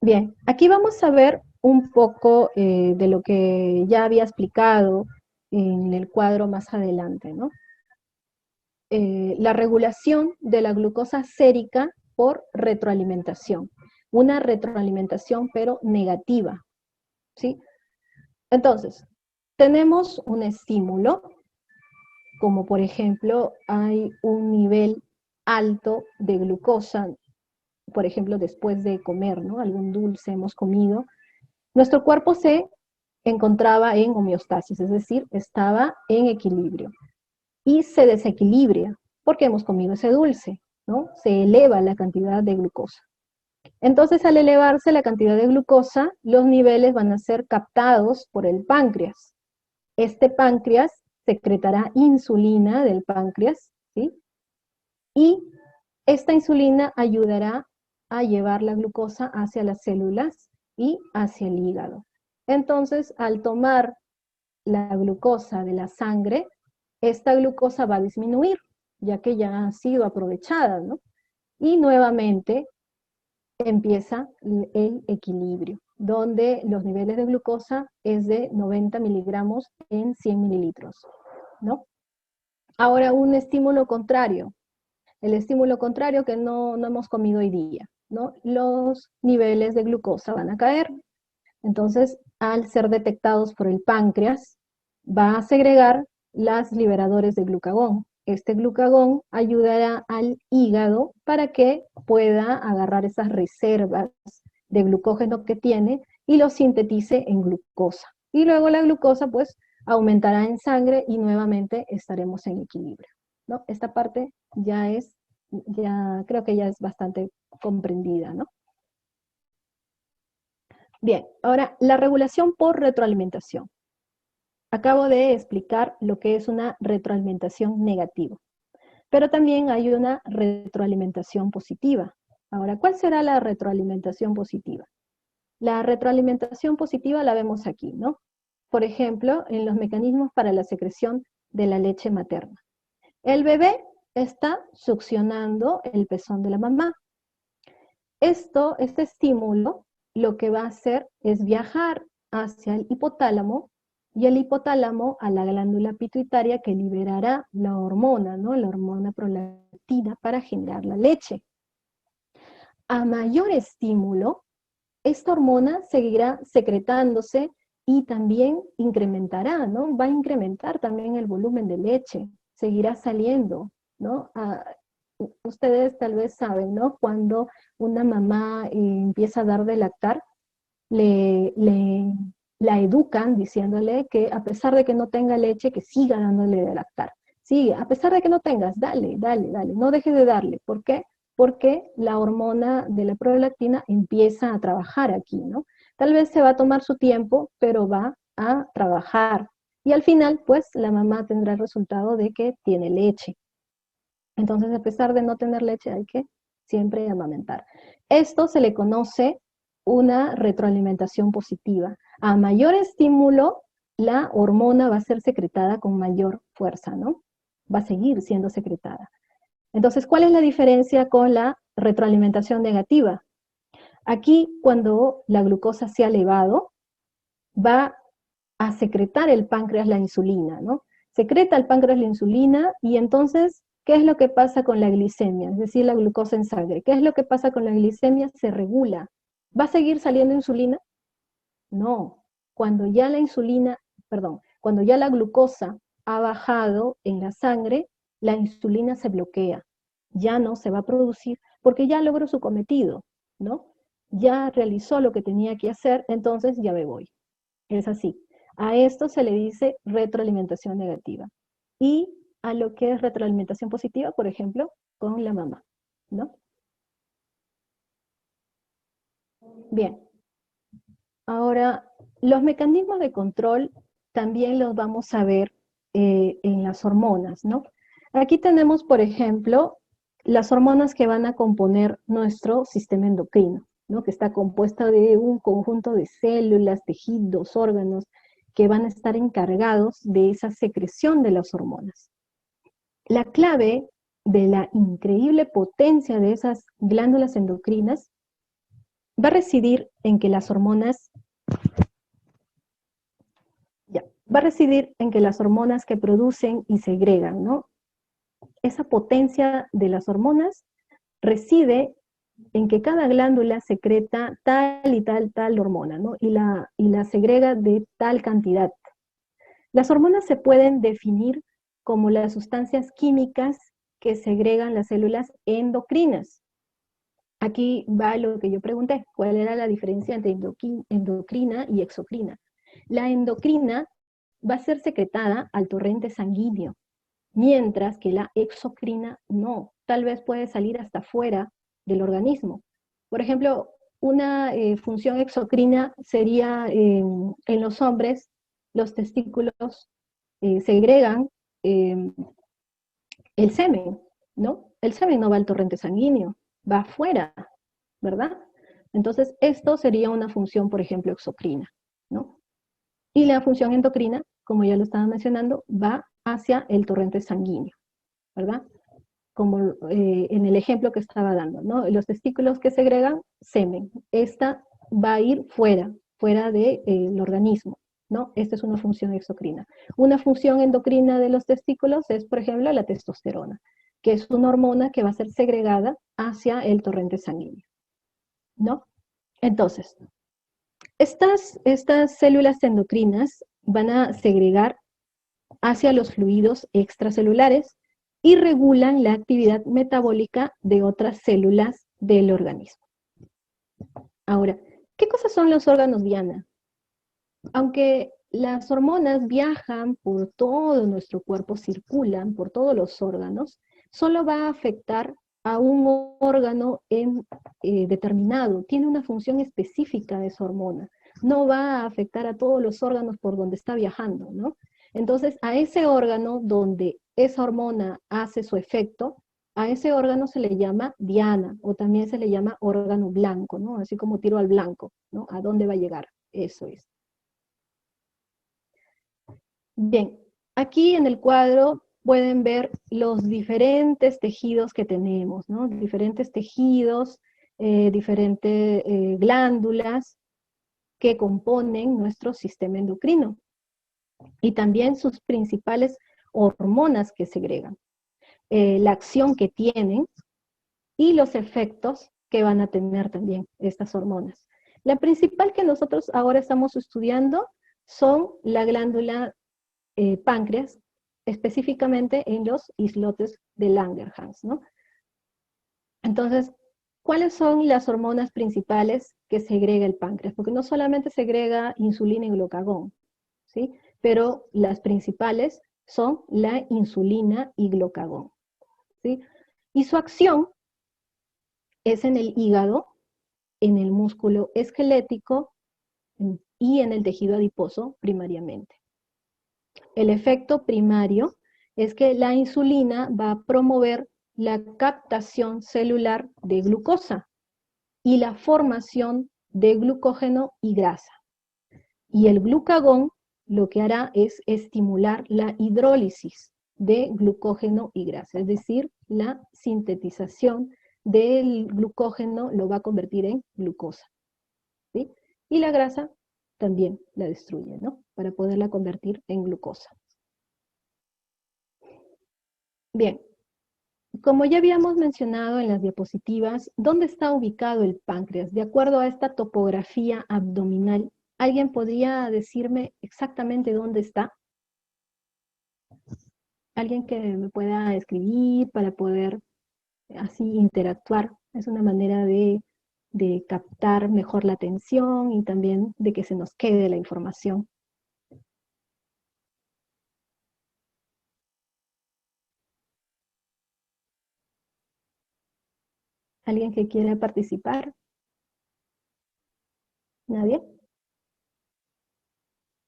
Bien, aquí vamos a ver un poco de lo que ya había explicado en el cuadro más adelante, ¿no? La regulación de la glucosa sérica por retroalimentación. Una retroalimentación pero negativa, ¿sí? Entonces, tenemos un estímulo, como por ejemplo hay un nivel alto de glucosa, por ejemplo después de comer, ¿no? Algún dulce hemos comido. Nuestro cuerpo se encontraba en homeostasis, es decir, estaba en equilibrio. Y se desequilibra porque hemos comido ese dulce, ¿no? Se eleva la cantidad de glucosa. Entonces, al elevarse la cantidad de glucosa, los niveles van a ser captados por el páncreas. Este páncreas secretará insulina del páncreas, ¿sí? Y esta insulina ayudará a llevar la glucosa hacia las células y hacia el hígado. Entonces, al tomar la glucosa de la sangre, esta glucosa va a disminuir, ya que ya ha sido aprovechada, ¿no? Y nuevamente empieza el equilibrio, donde los niveles de glucosa es de 90 miligramos en 100 mililitros, ¿no? Ahora, un estímulo contrario. El estímulo contrario que no hemos comido hoy día, ¿no? Los niveles de glucosa van a caer. Entonces, al ser detectados por el páncreas, va a segregar las liberadores de glucagón. Este glucagón ayudará al hígado para que pueda agarrar esas reservas de glucógeno que tiene y lo sintetice en glucosa. Y luego la glucosa, pues, aumentará en sangre y nuevamente estaremos en equilibrio, ¿no? Esta parte creo que ya es bastante comprendida, ¿no? Bien, ahora, la regulación por retroalimentación. Acabo de explicar lo que es una retroalimentación negativa, pero también hay una retroalimentación positiva. Ahora, ¿cuál será la retroalimentación positiva? La retroalimentación positiva la vemos aquí, ¿no? Por ejemplo, en los mecanismos para la secreción de la leche materna. El bebé está succionando el pezón de la mamá. Este estímulo, lo que va a hacer es viajar hacia el hipotálamo y el hipotálamo a la glándula pituitaria que liberará la hormona, ¿no? La hormona prolactina para generar la leche. A mayor estímulo, esta hormona seguirá secretándose y también incrementará, ¿no? Va a incrementar también el volumen de leche, seguirá saliendo, ¿no? Ustedes tal vez saben, ¿no? Cuando una mamá empieza a dar de lactar, la educan diciéndole que a pesar de que no tenga leche, que siga dándole de lactar. Sí, a pesar de que no tengas, dale, dale, dale, no dejes de darle. ¿Por qué? Porque la hormona de la prolactina empieza a trabajar aquí, ¿no? Tal vez se va a tomar su tiempo, pero va a trabajar. Y al final, pues, la mamá tendrá el resultado de que tiene leche. Entonces, a pesar de no tener leche, hay que siempre amamentar. Esto se le conoce una retroalimentación positiva. A mayor estímulo, la hormona va a ser secretada con mayor fuerza, ¿no? Va a seguir siendo secretada. Entonces, ¿cuál es la diferencia con la retroalimentación negativa? Aquí, cuando la glucosa se ha elevado, va a secretar el páncreas la insulina, ¿no? Secreta el páncreas la insulina y entonces, ¿qué es lo que pasa con la glicemia? Es decir, la glucosa en sangre. ¿Qué es lo que pasa con la glicemia? Se regula. ¿Va a seguir saliendo insulina? No. Cuando ya cuando ya la glucosa ha bajado en la sangre, la insulina se bloquea. Ya no se va a producir porque ya logró su cometido, ¿no? Ya realizó lo que tenía que hacer, entonces ya me voy. Es así. A esto se le dice retroalimentación negativa. Y a lo que es retroalimentación positiva, por ejemplo, con la mamá, ¿no? Bien. Ahora, los mecanismos de control también los vamos a ver en las hormonas, ¿no? Aquí tenemos, por ejemplo, las hormonas que van a componer nuestro sistema endocrino, ¿no? Que está compuesta de un conjunto de células, tejidos, órganos, que van a estar encargados de esa secreción de las hormonas. La clave de la increíble potencia de esas glándulas endocrinas va a residir en que las hormonas va a residir en que las hormonas que producen y segregan, ¿no? Esa potencia de las hormonas reside en que cada glándula secreta tal y tal hormona, ¿no? Y la segrega de tal cantidad. Las hormonas se pueden definir como las sustancias químicas que segregan las células endocrinas. Aquí va lo que yo pregunté, ¿cuál era la diferencia entre endocrina y exocrina? La endocrina va a ser secretada al torrente sanguíneo, mientras que la exocrina no, tal vez puede salir hasta fuera del organismo. Por ejemplo, una función exocrina sería en los hombres, los testículos segregan el semen, ¿no? El semen no va al torrente sanguíneo, va afuera, ¿verdad? Entonces, esto sería una función, por ejemplo, exocrina, ¿no? Y la función endocrina, como ya lo estaba mencionando, va hacia el torrente sanguíneo, ¿verdad? Como en el ejemplo que estaba dando, ¿no? Los testículos que segregan semen, esta va a ir fuera del organismo, ¿no? Esta es una función exocrina. Una función endocrina de los testículos es, por ejemplo, la testosterona. que es una hormona que va a ser segregada hacia el torrente sanguíneo, ¿no? Entonces, estas células endocrinas van a segregar hacia los fluidos extracelulares y regulan la actividad metabólica de otras células del organismo. Ahora, ¿qué cosas son los órganos diana? Aunque las hormonas viajan por todo nuestro cuerpo, circulan por todos los órganos, solo va a afectar a un órgano determinado, tiene una función específica de esa hormona, no va a afectar a todos los órganos por donde está viajando, ¿no? Entonces, a ese órgano donde esa hormona hace su efecto, a ese órgano se le llama diana, o también se le llama órgano blanco, ¿no? Así como tiro al blanco, ¿no? ¿A dónde va a llegar? Eso es. Bien, aquí en el cuadro pueden ver los diferentes tejidos que tenemos, ¿no? Diferentes tejidos, diferentes glándulas que componen nuestro sistema endocrino y también sus principales hormonas que segregan, la acción que tienen y los efectos que van a tener también estas hormonas. La principal que nosotros ahora estamos estudiando son la glándula páncreas, específicamente en los islotes de Langerhans, ¿no? Entonces, ¿cuáles son las hormonas principales que segrega el páncreas? Porque no solamente segrega insulina y glucagón, ¿sí? Pero las principales son la insulina y glucagón, ¿sí? Y su acción es en el hígado, en el músculo esquelético y en el tejido adiposo primariamente. El efecto primario es que la insulina va a promover la captación celular de glucosa y la formación de glucógeno y grasa. Y el glucagón lo que hará es estimular la hidrólisis de glucógeno y grasa, es decir, la sintetización del glucógeno lo va a convertir en glucosa, ¿sí? Y la grasa también la destruye, ¿no? Para poderla convertir en glucosa. Bien, como ya habíamos mencionado en las diapositivas, ¿dónde está ubicado el páncreas? De acuerdo a esta topografía abdominal, ¿alguien podría decirme exactamente dónde está? ¿Alguien que me pueda escribir para poder así interactuar? Es una manera de captar mejor la atención y también de que se nos quede la información. ¿Alguien que quiera participar? ¿Nadie?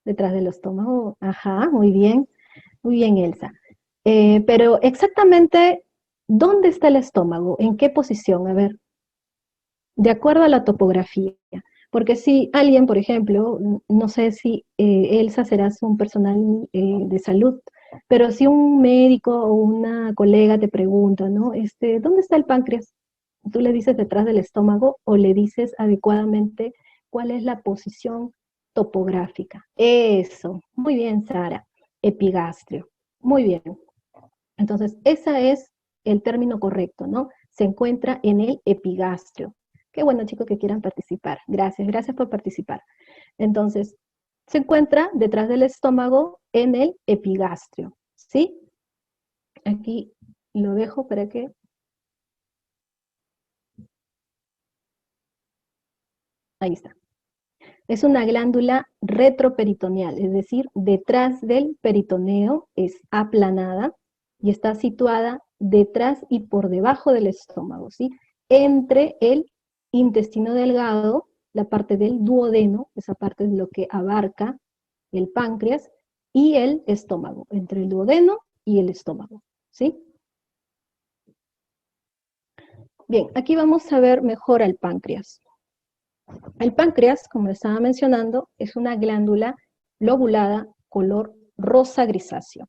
Detrás del estómago. Ajá, muy bien. Muy bien, Elsa. Pero exactamente, ¿dónde está el estómago? ¿En qué posición? A ver, de acuerdo a la topografía. Porque si alguien, por ejemplo, no sé si Elsa serás un personal de salud, pero si un médico o una colega te pregunta, ¿no? ¿Dónde está el páncreas? Tú le dices detrás del estómago o le dices adecuadamente cuál es la posición topográfica. Eso, muy bien, Sara. Epigastrio. Muy bien. Entonces, ese es el término correcto, ¿no? Se encuentra en el epigastrio. Qué bueno, chicos, que quieran participar. Gracias, gracias por participar. Entonces, se encuentra detrás del estómago en el epigastrio, ¿sí? Aquí lo dejo para que... Ahí está. Es una glándula retroperitoneal, es decir, detrás del peritoneo, es aplanada y está situada detrás y por debajo del estómago, ¿sí? Entre el intestino delgado, la parte del duodeno, esa parte es lo que abarca el páncreas, y el estómago, entre el duodeno y el estómago, ¿sí? Bien, aquí vamos a ver mejor al páncreas. El páncreas, como estaba mencionando, es una glándula lobulada color rosa grisáceo,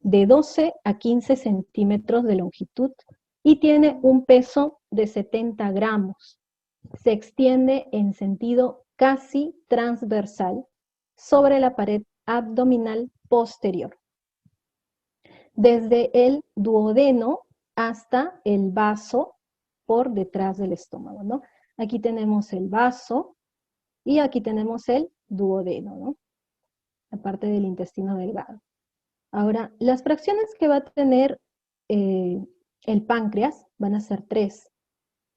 de 12 a 15 centímetros de longitud y tiene un peso de 70 gramos. Se extiende en sentido casi transversal sobre la pared abdominal posterior. Desde el duodeno hasta el vaso por detrás del estómago, ¿no? Aquí tenemos el vaso y aquí tenemos el duodeno, ¿no? La parte del intestino delgado. Ahora, las fracciones que va a tener el páncreas van a ser 3.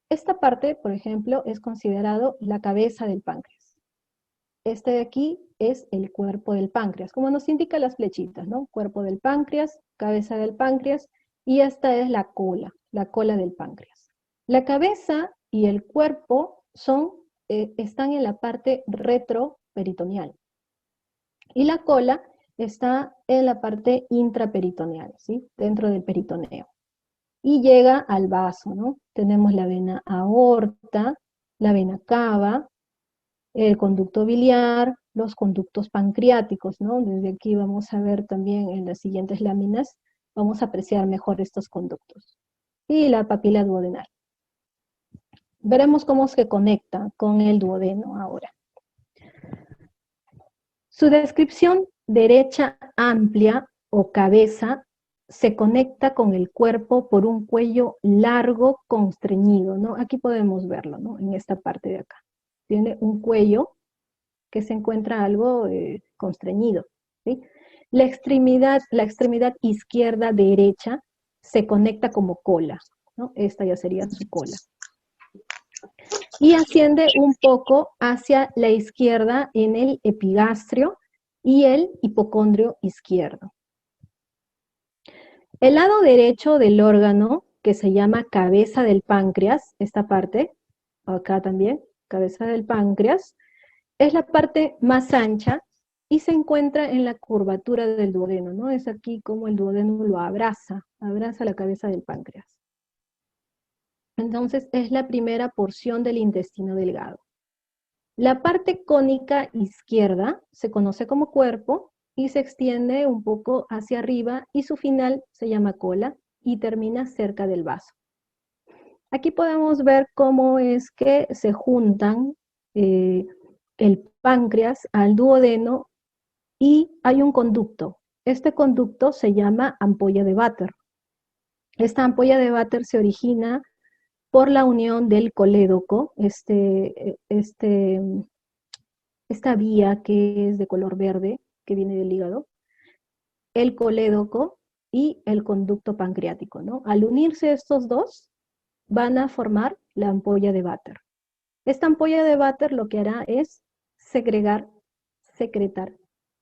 Esta parte, por ejemplo, es considerado la cabeza del páncreas. Este de aquí es el cuerpo del páncreas, como nos indican las flechitas, ¿no? Cuerpo del páncreas, cabeza del páncreas, y esta es la cola del páncreas. La cabeza y el cuerpo están en la parte retroperitoneal, y la cola está en la parte intraperitoneal, ¿sí? Dentro del peritoneo. Y llega al vaso, ¿no? Tenemos la vena aorta, la vena cava, el conducto biliar, los conductos pancreáticos, ¿no? Desde aquí vamos a ver también en las siguientes láminas, vamos a apreciar mejor estos conductos. Y la papila duodenal. Veremos cómo se conecta con el duodeno ahora. Su descripción derecha amplia o cabeza se conecta con el cuerpo por un cuello largo constreñido, ¿no? Aquí podemos verlo, ¿no? En esta parte de acá. Tiene un cuello que se encuentra algo constreñido, ¿sí? La extremidad izquierda derecha se conecta como cola, ¿no? Esta ya sería su cola. Y asciende un poco hacia la izquierda en el epigastrio y el hipocondrio izquierdo. El lado derecho del órgano, que se llama cabeza del páncreas, esta parte, acá también, cabeza del páncreas, es la parte más ancha y se encuentra en la curvatura del duodeno, ¿no? Es aquí como el duodeno lo abraza la cabeza del páncreas. Entonces es la primera porción del intestino delgado. La parte cónica izquierda se conoce como cuerpo y se extiende un poco hacia arriba y su final se llama cola y termina cerca del vaso. Aquí podemos ver cómo es que se juntan el páncreas al duodeno y hay un conducto. Este conducto se llama ampolla de Vater. Esta ampolla de Vater se origina por la unión del colédoco, esta vía que es de color verde, que viene del hígado, el colédoco y el conducto pancreático, ¿no? Al unirse estos dos, van a formar la ampolla de Vater. Esta ampolla de Vater lo que hará es secretar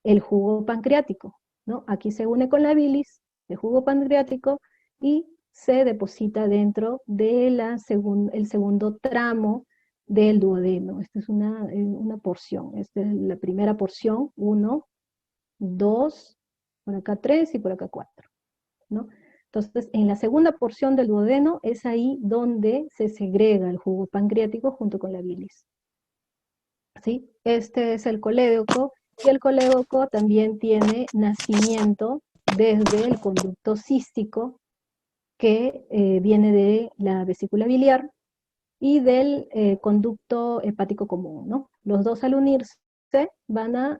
el jugo pancreático, ¿no? Aquí se une con la bilis, el jugo pancreático, y se deposita dentro de el segundo tramo del duodeno. Esta es una porción. Esta es la primera porción, 1, 2, por acá 3 y por acá 4, ¿no? Entonces, en la segunda porción del duodeno es ahí donde se segrega el jugo pancreático junto con la bilis. ¿Sí? Este es el colédoco, y el colédoco también tiene nacimiento desde el conducto cístico que viene de la vesícula biliar y del conducto hepático común, ¿no? Los dos al unirse van a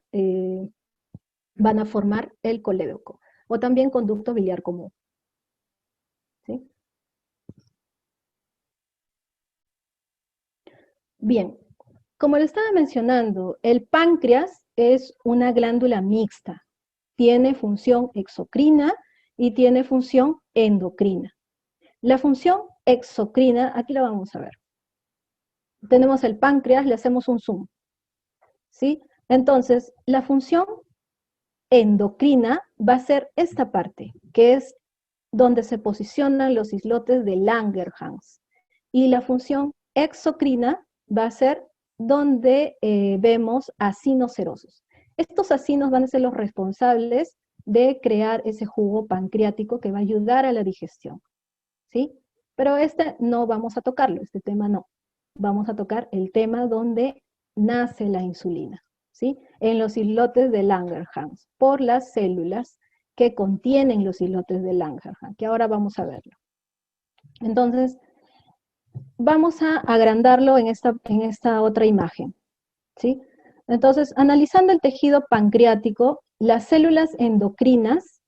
formar el colédoco, o también conducto biliar común. ¿Sí? Bien, como le estaba mencionando, el páncreas es una glándula mixta. Tiene función exocrina y tiene función endocrina. La función exocrina, aquí la vamos a ver. Tenemos el páncreas, le hacemos un zoom, ¿sí? Entonces, la función endocrina va a ser esta parte, que es donde se posicionan los islotes de Langerhans. Y la función exocrina va a ser donde vemos acinos serosos. Estos acinos van a ser los responsables de crear ese jugo pancreático que va a ayudar a la digestión, ¿sí? Pero no vamos a tocarlo, este tema no. Vamos a tocar el tema donde nace la insulina, ¿sí? En los islotes de Langerhans, por las células que contienen los islotes de Langerhans, que ahora vamos a verlo. Entonces, vamos a agrandarlo en esta otra imagen, ¿sí? Entonces, analizando el tejido pancreático, las células endocrinas,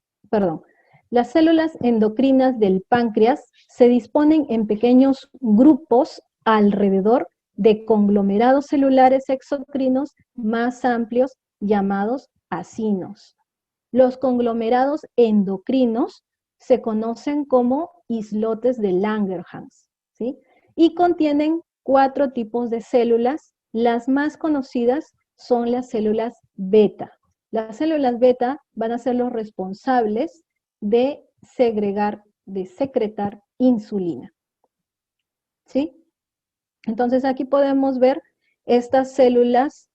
Las células endocrinas del páncreas se disponen en pequeños grupos alrededor de conglomerados celulares exocrinos más amplios llamados acinos. Los conglomerados endocrinos se conocen como islotes de Langerhans, ¿sí? Y contienen 4 tipos de células. Las más conocidas son las células beta. Las células beta van a ser los responsables de segregar, de secretar insulina, ¿sí? Entonces aquí podemos ver estas células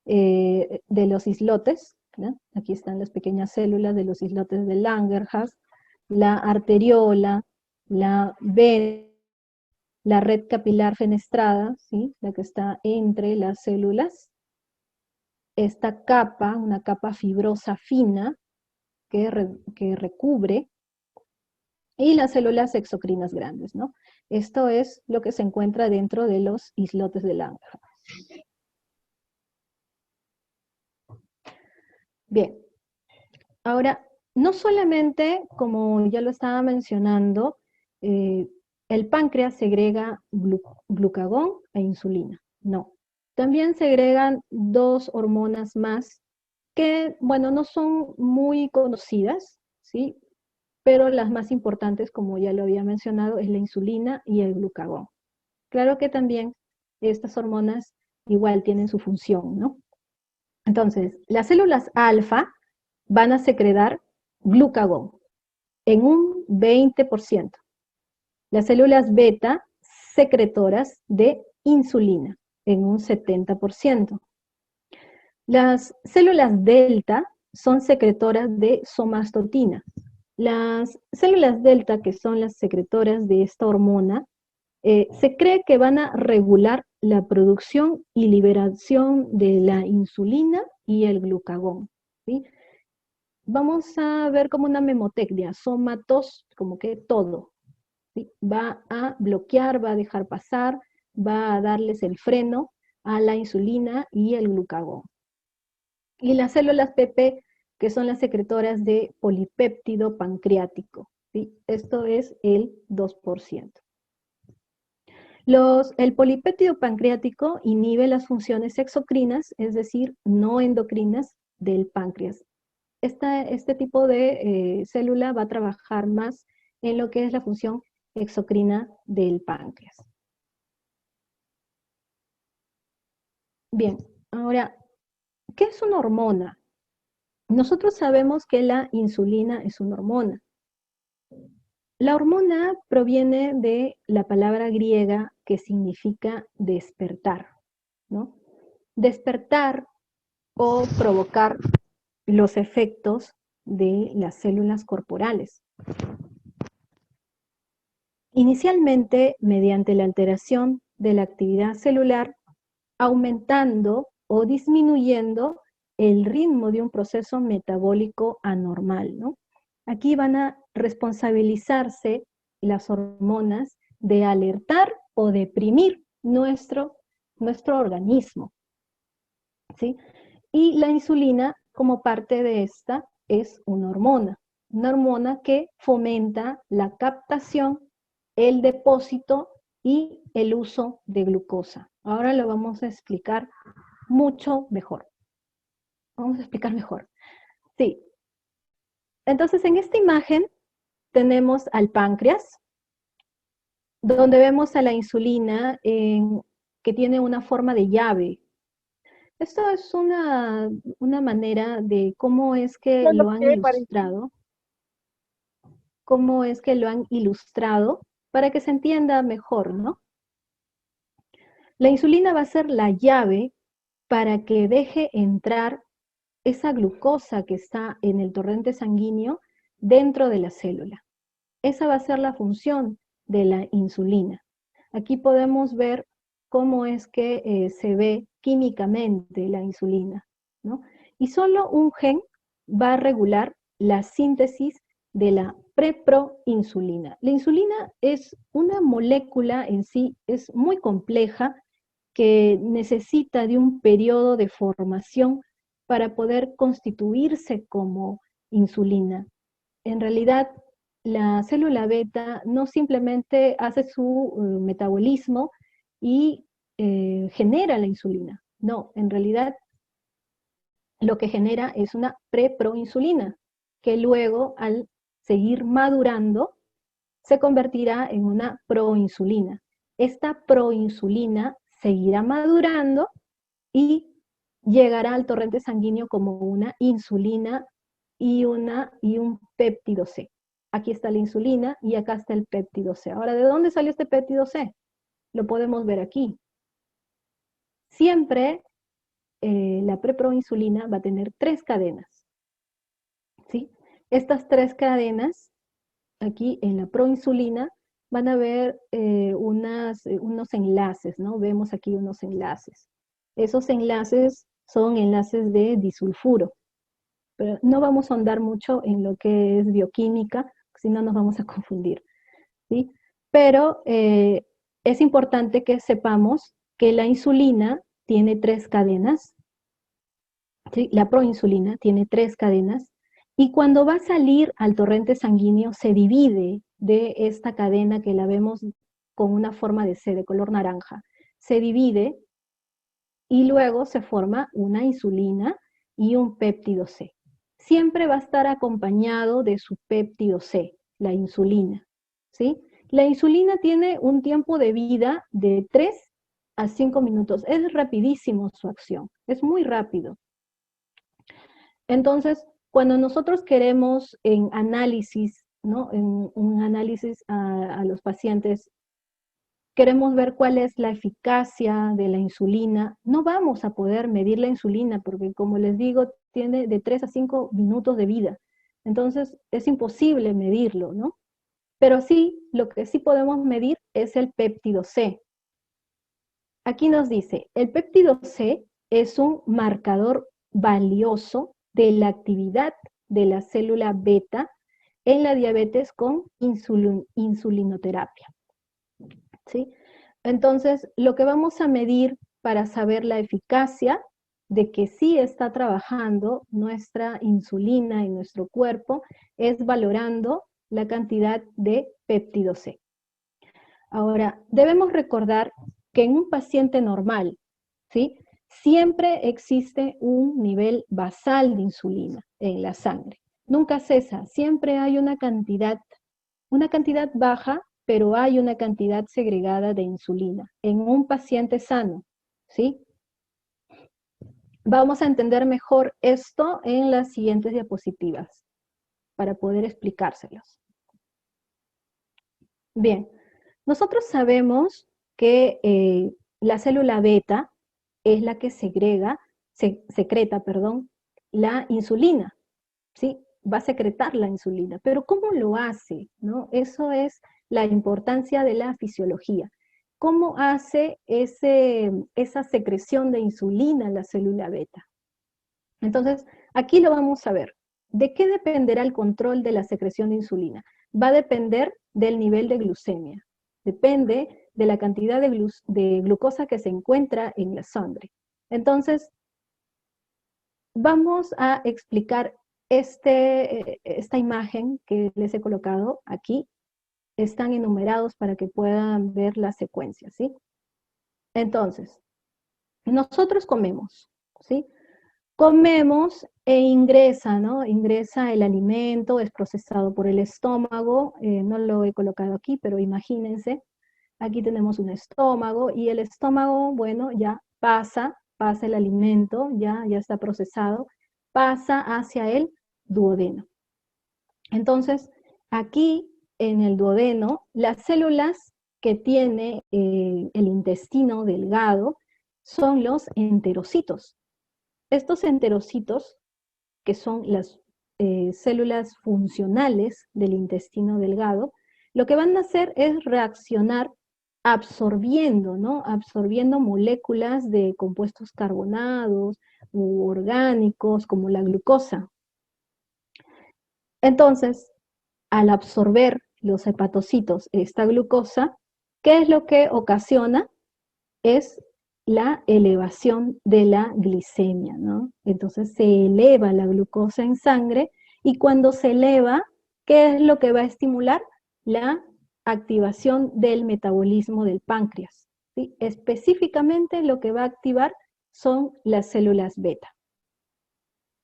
de los islotes, ¿no? Aquí están las pequeñas células de los islotes de Langerhans, la arteriola, la vena, la red capilar fenestrada, ¿sí? La que está entre las células, esta capa, una capa fibrosa fina que recubre, y las células exocrinas grandes, ¿no? Esto es lo que se encuentra dentro de los islotes de Langerhans. Bien, ahora, no solamente, como ya lo estaba mencionando, el páncreas segrega glucagón e insulina, no. También segregan 2 hormonas más que, bueno, no son muy conocidas, ¿sí? Pero las más importantes, como ya lo había mencionado, es la insulina y el glucagón. Claro que también estas hormonas igual tienen su función, ¿no? Entonces, las células alfa van a secretar glucagón en un 20%. Las células beta, secretoras de insulina en un 70%. Las células delta son secretoras de somastotina. Las células delta, que son las secretoras de esta hormona, se cree que van a regular la producción y liberación de la insulina y el glucagón, ¿sí? Vamos a ver como una memotecnia, somatos, como que todo, ¿sí? Va a bloquear, va a dejar pasar, va a darles el freno a la insulina y el glucagón. Y las células PP, que son las secretoras de polipéptido pancreático, ¿sí? Esto es el 2%. El polipéptido pancreático inhibe las funciones exocrinas, es decir, no endocrinas del páncreas. Este tipo de célula va a trabajar más en lo que es la función exocrina del páncreas. Bien, ahora, ¿qué es una hormona? Nosotros sabemos que la insulina es una hormona. La hormona proviene de la palabra griega que significa despertar, ¿no? Despertar o provocar los efectos de las células corporales. Inicialmente, mediante la alteración de la actividad celular, aumentando o disminuyendo el ritmo de un proceso metabólico anormal, ¿no? Aquí van a responsabilizarse las hormonas de alertar o deprimir nuestro organismo, ¿sí? Y la insulina, como parte de esta, es una hormona que fomenta la captación, el depósito y el uso de glucosa. Ahora lo vamos a explicar mucho mejor. Vamos a explicar mejor. Sí. Entonces, en esta imagen tenemos al páncreas, donde vemos a la insulina que tiene una forma de llave. Esto es una manera de cómo es que lo han ilustrado, para que se entienda mejor, ¿no? La insulina va a ser la llave para que deje entrar esa glucosa que está en el torrente sanguíneo dentro de la célula. Esa va a ser la función de la insulina. Aquí podemos ver cómo es que se ve químicamente la insulina, ¿no? Y solo un gen va a regular la síntesis de la preproinsulina. La insulina es una molécula en sí, es muy compleja, que necesita de un periodo de formación para poder constituirse como insulina. en realidad la célula beta no simplemente hace su metabolismo y genera la insulina. No, en realidad lo que genera es una preproinsulina, que luego al seguir madurando se convertirá en una proinsulina. Esta proinsulina seguirá madurando y llegará al torrente sanguíneo como una insulina y un péptido C. Aquí está la insulina y acá está el péptido C. Ahora, ¿de dónde salió este péptido C? Lo podemos ver aquí. Siempre la preproinsulina va a tener 3 cadenas, ¿sí? Estas 3 cadenas, aquí en la proinsulina, van a ver unos enlaces, ¿no? Vemos aquí unos enlaces. Esos enlaces son enlaces de disulfuro, pero no vamos a ahondar mucho en lo que es bioquímica, si no nos vamos a confundir, ¿sí? Pero es importante que sepamos que la insulina tiene 3 cadenas, ¿sí? La proinsulina tiene 3 cadenas, y cuando va a salir al torrente sanguíneo se divide de esta cadena que la vemos con una forma de C, de color naranja. Se divide y luego se forma una insulina y un péptido C. Siempre va a estar acompañado de su péptido C, la insulina, ¿sí? La insulina tiene un tiempo de vida de 3 a 5 minutos. Es rapidísimo su acción, es muy rápido. Entonces, cuando nosotros queremos en análisis, ¿no? En un análisis a los pacientes, queremos ver cuál es la eficacia de la insulina, no vamos a poder medir la insulina porque, como les digo, tiene de 3 a 5 minutos de vida. Entonces, es imposible medirlo, ¿no? Pero sí, lo que sí podemos medir es el péptido C. Aquí nos dice, el péptido C es un marcador valioso de la actividad de la célula beta en la diabetes con insulinoterapia, ¿sí? Entonces, lo que vamos a medir para saber la eficacia de que sí está trabajando nuestra insulina en nuestro cuerpo es valorando la cantidad de péptido C. Ahora, debemos recordar que en un paciente normal, ¿sí? Siempre existe un nivel basal de insulina en la sangre. Nunca cesa, siempre hay una cantidad baja, pero hay una cantidad segregada de insulina en un paciente sano, ¿sí? Vamos a entender mejor esto en las siguientes diapositivas para poder explicárselos. Bien, nosotros sabemos que la célula beta es la que secreta, la insulina, ¿sí? Va a secretar la insulina, pero ¿cómo lo hace? ¿No? Eso es la importancia de la fisiología. ¿Cómo hace esa secreción de insulina la célula beta? Entonces, aquí lo vamos a ver. ¿De qué dependerá el control de la secreción de insulina? Va a depender del nivel de glucemia. Depende de la cantidad de glucosa que se encuentra en la sangre. Entonces, vamos a explicar esta imagen que les he colocado aquí. Están enumerados para que puedan ver la secuencia, ¿sí? Entonces, nosotros comemos, ¿sí? Comemos e ingresa, ¿no? Ingresa el alimento, es procesado por el estómago, no lo he colocado aquí, pero imagínense, aquí tenemos un estómago y el estómago, bueno, ya pasa el alimento, ya está procesado, pasa hacia el duodeno. Entonces, aquí en el duodeno, las células que tiene el intestino delgado son los enterocitos. Estos enterocitos, que son las células funcionales del intestino delgado, lo que van a hacer es reaccionar absorbiendo, ¿no? Absorbiendo moléculas de compuestos carbonados u orgánicos, como la glucosa. Entonces, al absorber los hepatocitos esta glucosa, ¿qué es lo que ocasiona? Es la elevación de la glicemia, ¿no? Entonces se eleva la glucosa en sangre y cuando se eleva, ¿Qué es lo que va a estimular? La activación del metabolismo del páncreas, ¿sí? Específicamente lo que va a activar son las células beta.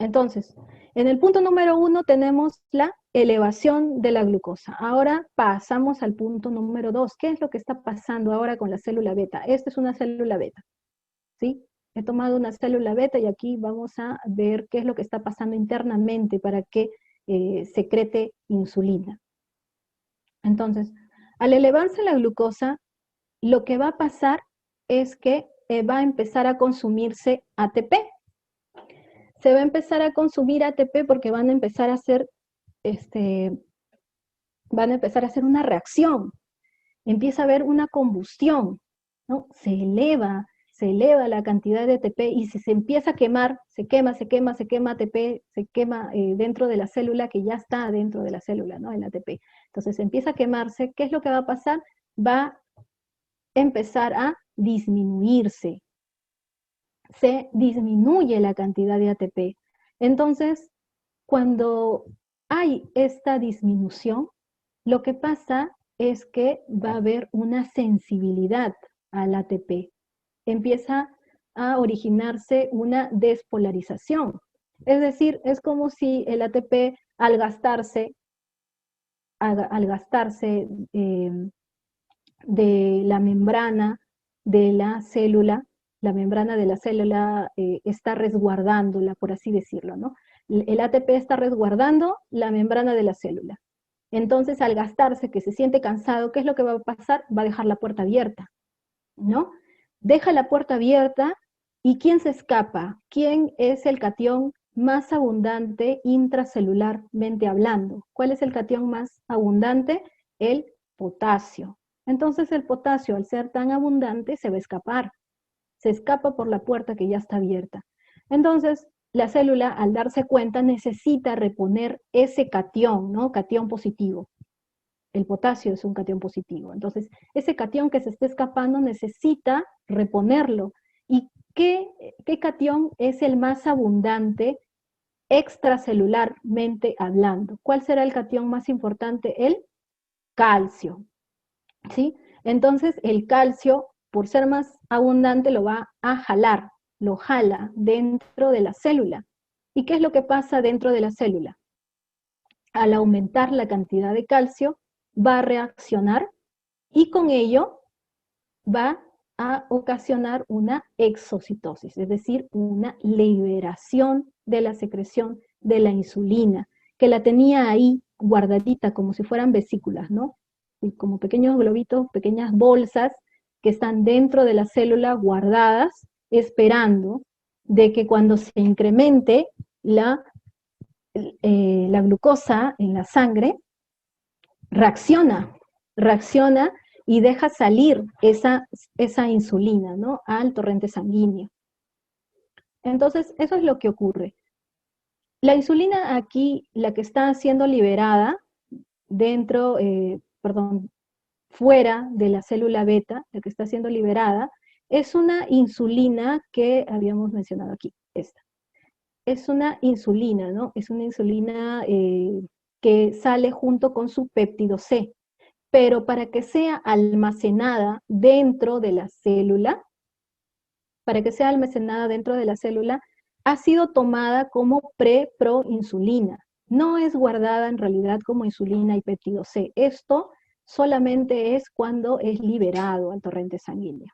Entonces, en el punto número 1 tenemos la elevación de la glucosa. Ahora pasamos al punto número 2. ¿Qué es lo que está pasando ahora con la célula beta? Esta es una célula beta, ¿sí? He tomado una célula beta y aquí vamos a ver qué es lo que está pasando internamente para que secrete insulina. Entonces, al elevarse la glucosa, lo que va a pasar es que va a empezar a consumirse ATP. Se va a empezar a consumir ATP porque van a empezar a hacer, una reacción. Empieza a haber una combustión, ¿no? Se eleva la cantidad de ATP y si se empieza a quemar, se quema ATP, se quema dentro de la célula que ya está dentro de la célula, ¿no? El ATP. Entonces empieza a quemarse, ¿qué es lo que va a pasar? Va a empezar a disminuirse. Se disminuye la cantidad de ATP. Entonces, cuando hay esta disminución, lo que pasa es que va a haber una sensibilidad al ATP. Empieza a originarse una despolarización. Es decir, es como si el ATP al gastarse de la membrana de la célula está resguardándola, por así decirlo, ¿no? El ATP está resguardando la membrana de la célula. Entonces, al gastarse, que se siente cansado, ¿qué es lo que va a pasar? Va a dejar la puerta abierta, ¿no? Deja la puerta abierta, ¿y quién se escapa? ¿Quién es el catión más abundante intracelularmente hablando? ¿Cuál es el catión más abundante? El potasio. Entonces el potasio, al ser tan abundante, se va a escapar. Se escapa por la puerta que ya está abierta. Entonces, la célula, al darse cuenta, necesita reponer ese catión, ¿no? Catión positivo. El potasio es un catión positivo. Entonces, ese catión que se está escapando necesita reponerlo. ¿Y qué catión es el más abundante extracelularmente hablando? ¿Cuál será el catión más importante? El calcio, ¿sí? Entonces, el calcio, por ser más abundante, lo va a jalar, lo jala dentro de la célula. ¿Y qué es lo que pasa dentro de la célula? Al aumentar la cantidad de calcio, va a reaccionar y con ello va a ocasionar una exocitosis, es decir, una liberación de la secreción de la insulina, que la tenía ahí guardadita como si fueran vesículas, ¿no? Y como pequeños globitos, pequeñas bolsas que están dentro de la célula guardadas, esperando de que cuando se incremente la glucosa en la sangre, reacciona y deja salir esa insulina, ¿no? Al torrente sanguíneo. Entonces, eso es lo que ocurre. La insulina aquí, la que está siendo liberada fuera de la célula beta, la que está siendo liberada, es una insulina que habíamos mencionado aquí, esta. Es una insulina, ¿no? Es una insulina que sale junto con su péptido C. Pero para que sea almacenada dentro de la célula, ha sido tomada como preproinsulina. No es guardada en realidad como insulina y péptido C. Esto solamente es cuando es liberado al torrente sanguíneo.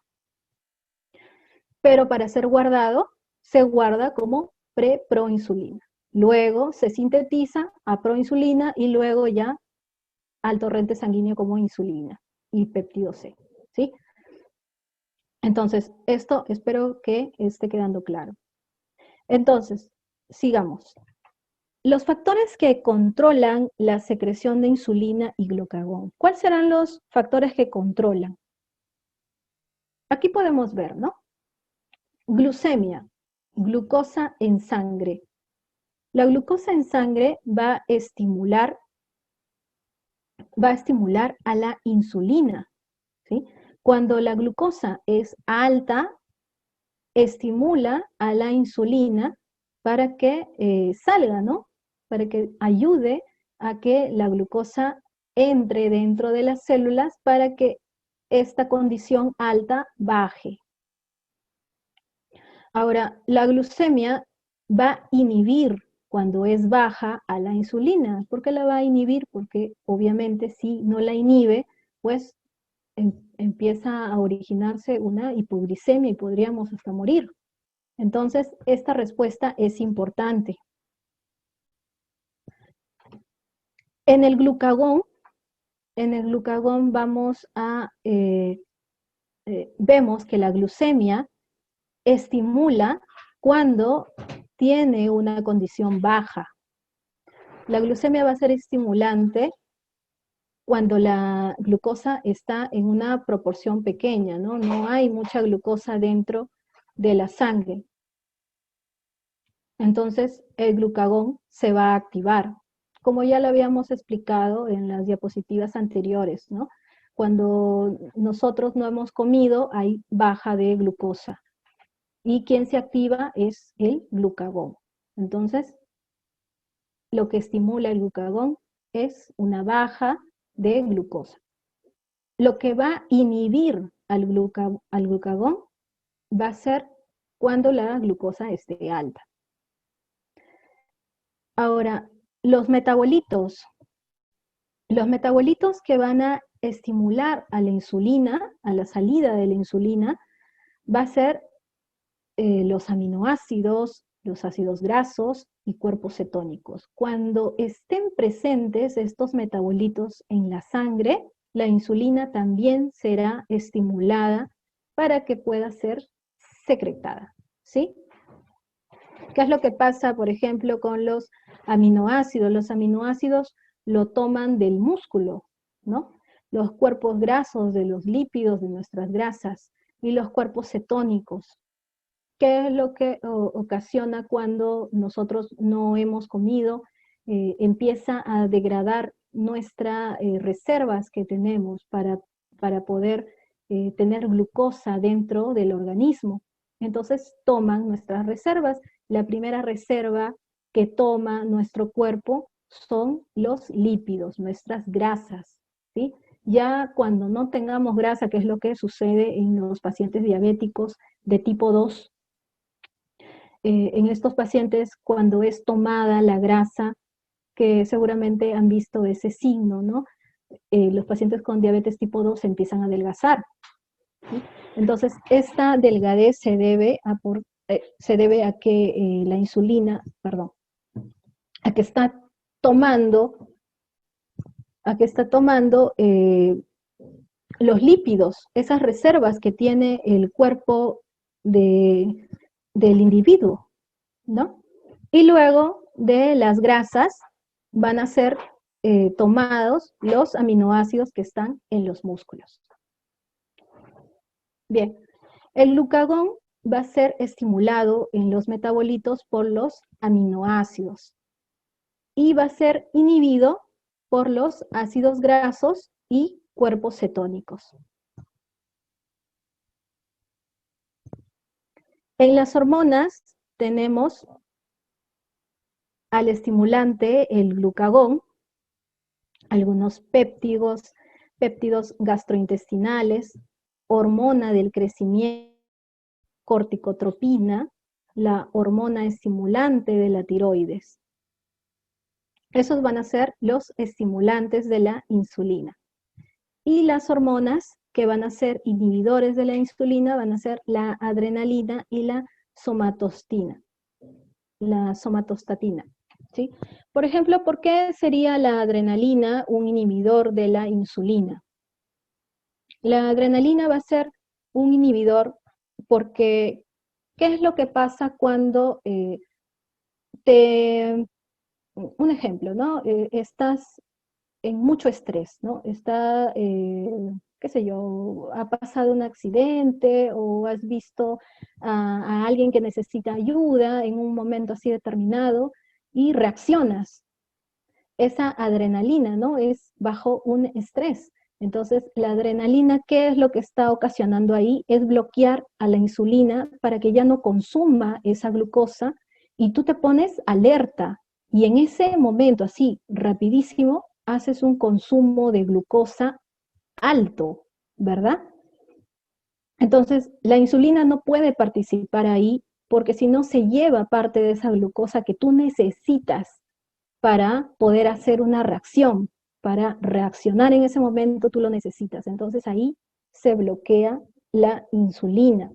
Pero para ser guardado, se guarda como preproinsulina. Luego se sintetiza a proinsulina y luego ya al torrente sanguíneo como insulina y péptido C, ¿sí? Entonces, esto espero que esté quedando claro. Entonces, sigamos. Los factores que controlan la secreción de insulina y glucagón. ¿Cuáles serán los factores que controlan? Aquí podemos ver, ¿no? Glucemia, glucosa en sangre. La glucosa en sangre va a estimular a la insulina, ¿sí? Cuando la glucosa es alta, estimula a la insulina para que salga, ¿no? Para que ayude a que la glucosa entre dentro de las células para que esta condición alta baje. Ahora, la glucemia va a inhibir cuando es baja a la insulina. ¿Por qué la va a inhibir? Porque obviamente si no la inhibe, pues empieza a originarse una hipoglicemia y podríamos hasta morir. Entonces, esta respuesta es importante. En el glucagón vamos a, vemos que la glucemia estimula cuando tiene una condición baja. La glucemia va a ser estimulante cuando la glucosa está en una proporción pequeña, ¿no? No hay mucha glucosa dentro de la sangre. Entonces, el glucagón se va a activar, como ya lo habíamos explicado en las diapositivas anteriores, ¿no? Cuando nosotros no hemos comido, hay baja de glucosa. Y quien se activa es el glucagón. Entonces, lo que estimula el glucagón es una baja de glucosa. Lo que va a inhibir al glucagón va a ser cuando la glucosa esté alta. Ahora, los metabolitos que van a estimular a la insulina, a la salida de la insulina, va a ser los aminoácidos, los ácidos grasos y cuerpos cetónicos. Cuando estén presentes estos metabolitos en la sangre, la insulina también será estimulada para que pueda ser secretada, ¿sí? ¿Qué es lo que pasa, por ejemplo, con los aminoácidos? Los aminoácidos lo toman del músculo, ¿no? Los cuerpos grasos de los lípidos de nuestras grasas y los cuerpos cetónicos. ¿Qué es lo que ocasiona cuando nosotros no hemos comido? Empieza a degradar nuestras reservas que tenemos para poder tener glucosa dentro del organismo. Entonces toman nuestras reservas. La primera reserva que toma nuestro cuerpo son los lípidos, nuestras grasas, ¿sí? Ya cuando no tengamos grasa, que es lo que sucede en los pacientes diabéticos de tipo 2, en estos pacientes cuando es tomada la grasa, que seguramente han visto ese signo, ¿no? Los pacientes con diabetes tipo 2 empiezan a adelgazar, ¿sí? Entonces, esta delgadez se debe a que la insulina, perdón, a que está tomando los lípidos, esas reservas que tiene el cuerpo del individuo, ¿no? Y luego de las grasas van a ser tomados los aminoácidos que están en los músculos. Bien, el glucagón va a ser estimulado en los metabolitos por los aminoácidos y va a ser inhibido por los ácidos grasos y cuerpos cetónicos. En las hormonas tenemos al estimulante, el glucagón, algunos péptidos gastrointestinales, hormona del crecimiento, corticotropina, la hormona estimulante de la tiroides. Esos van a ser los estimulantes de la insulina. Y las hormonas que van a ser inhibidores de la insulina van a ser la adrenalina y la somatostatina. ¿Sí? Por ejemplo, ¿por qué sería la adrenalina un inhibidor de la insulina? La adrenalina va a ser un inhibidor porque, ¿qué es lo que pasa cuando un ejemplo, ¿no? Estás en mucho estrés, ¿no? Qué sé yo, ha pasado un accidente o has visto a alguien que necesita ayuda en un momento así determinado y reaccionas. Esa adrenalina, ¿no? Es bajo un estrés. Entonces, la adrenalina, ¿qué es lo que está ocasionando ahí? Es bloquear a la insulina para que ya no consuma esa glucosa y tú te pones alerta, Y en ese momento, así, rapidísimo, haces un consumo de glucosa alto, ¿verdad? Entonces, la insulina no puede participar ahí porque si no se lleva parte de esa glucosa que tú necesitas para poder hacer una reacción, para reaccionar en ese momento tú lo necesitas. Entonces ahí se bloquea la insulina.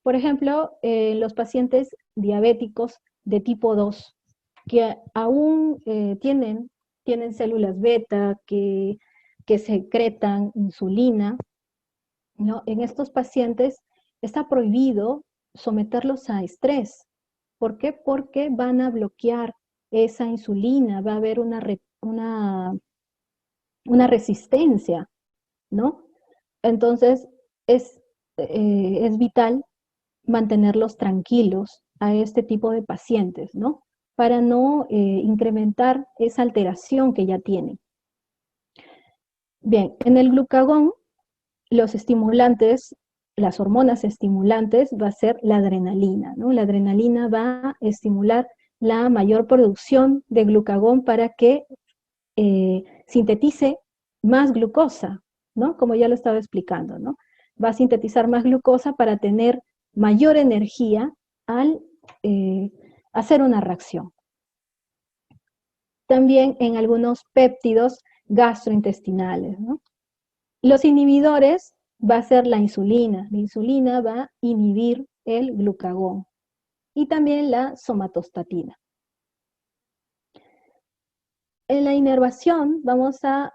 Por ejemplo, los pacientes diabéticos de tipo 2, que aún tienen células beta que secretan insulina, ¿no? En estos pacientes está prohibido someterlos a estrés. ¿Por qué? Porque van a bloquear esa insulina, va a haber una resistencia, ¿no? Entonces es vital mantenerlos tranquilos a este tipo de pacientes, ¿no? Para no incrementar esa alteración que ya tienen. Bien, en el glucagón, los estimulantes, las hormonas estimulantes va a ser la adrenalina, ¿no? La adrenalina va a estimular la mayor producción de glucagón para que sintetice más glucosa, ¿no? Como ya lo estaba explicando, ¿no? Va a sintetizar más glucosa para tener mayor energía al hacer una reacción. También en algunos péptidos gastrointestinales, ¿no? Los inhibidores va a ser la insulina. La insulina va a inhibir el glucagón y también la somatostatina. En la inervación vamos a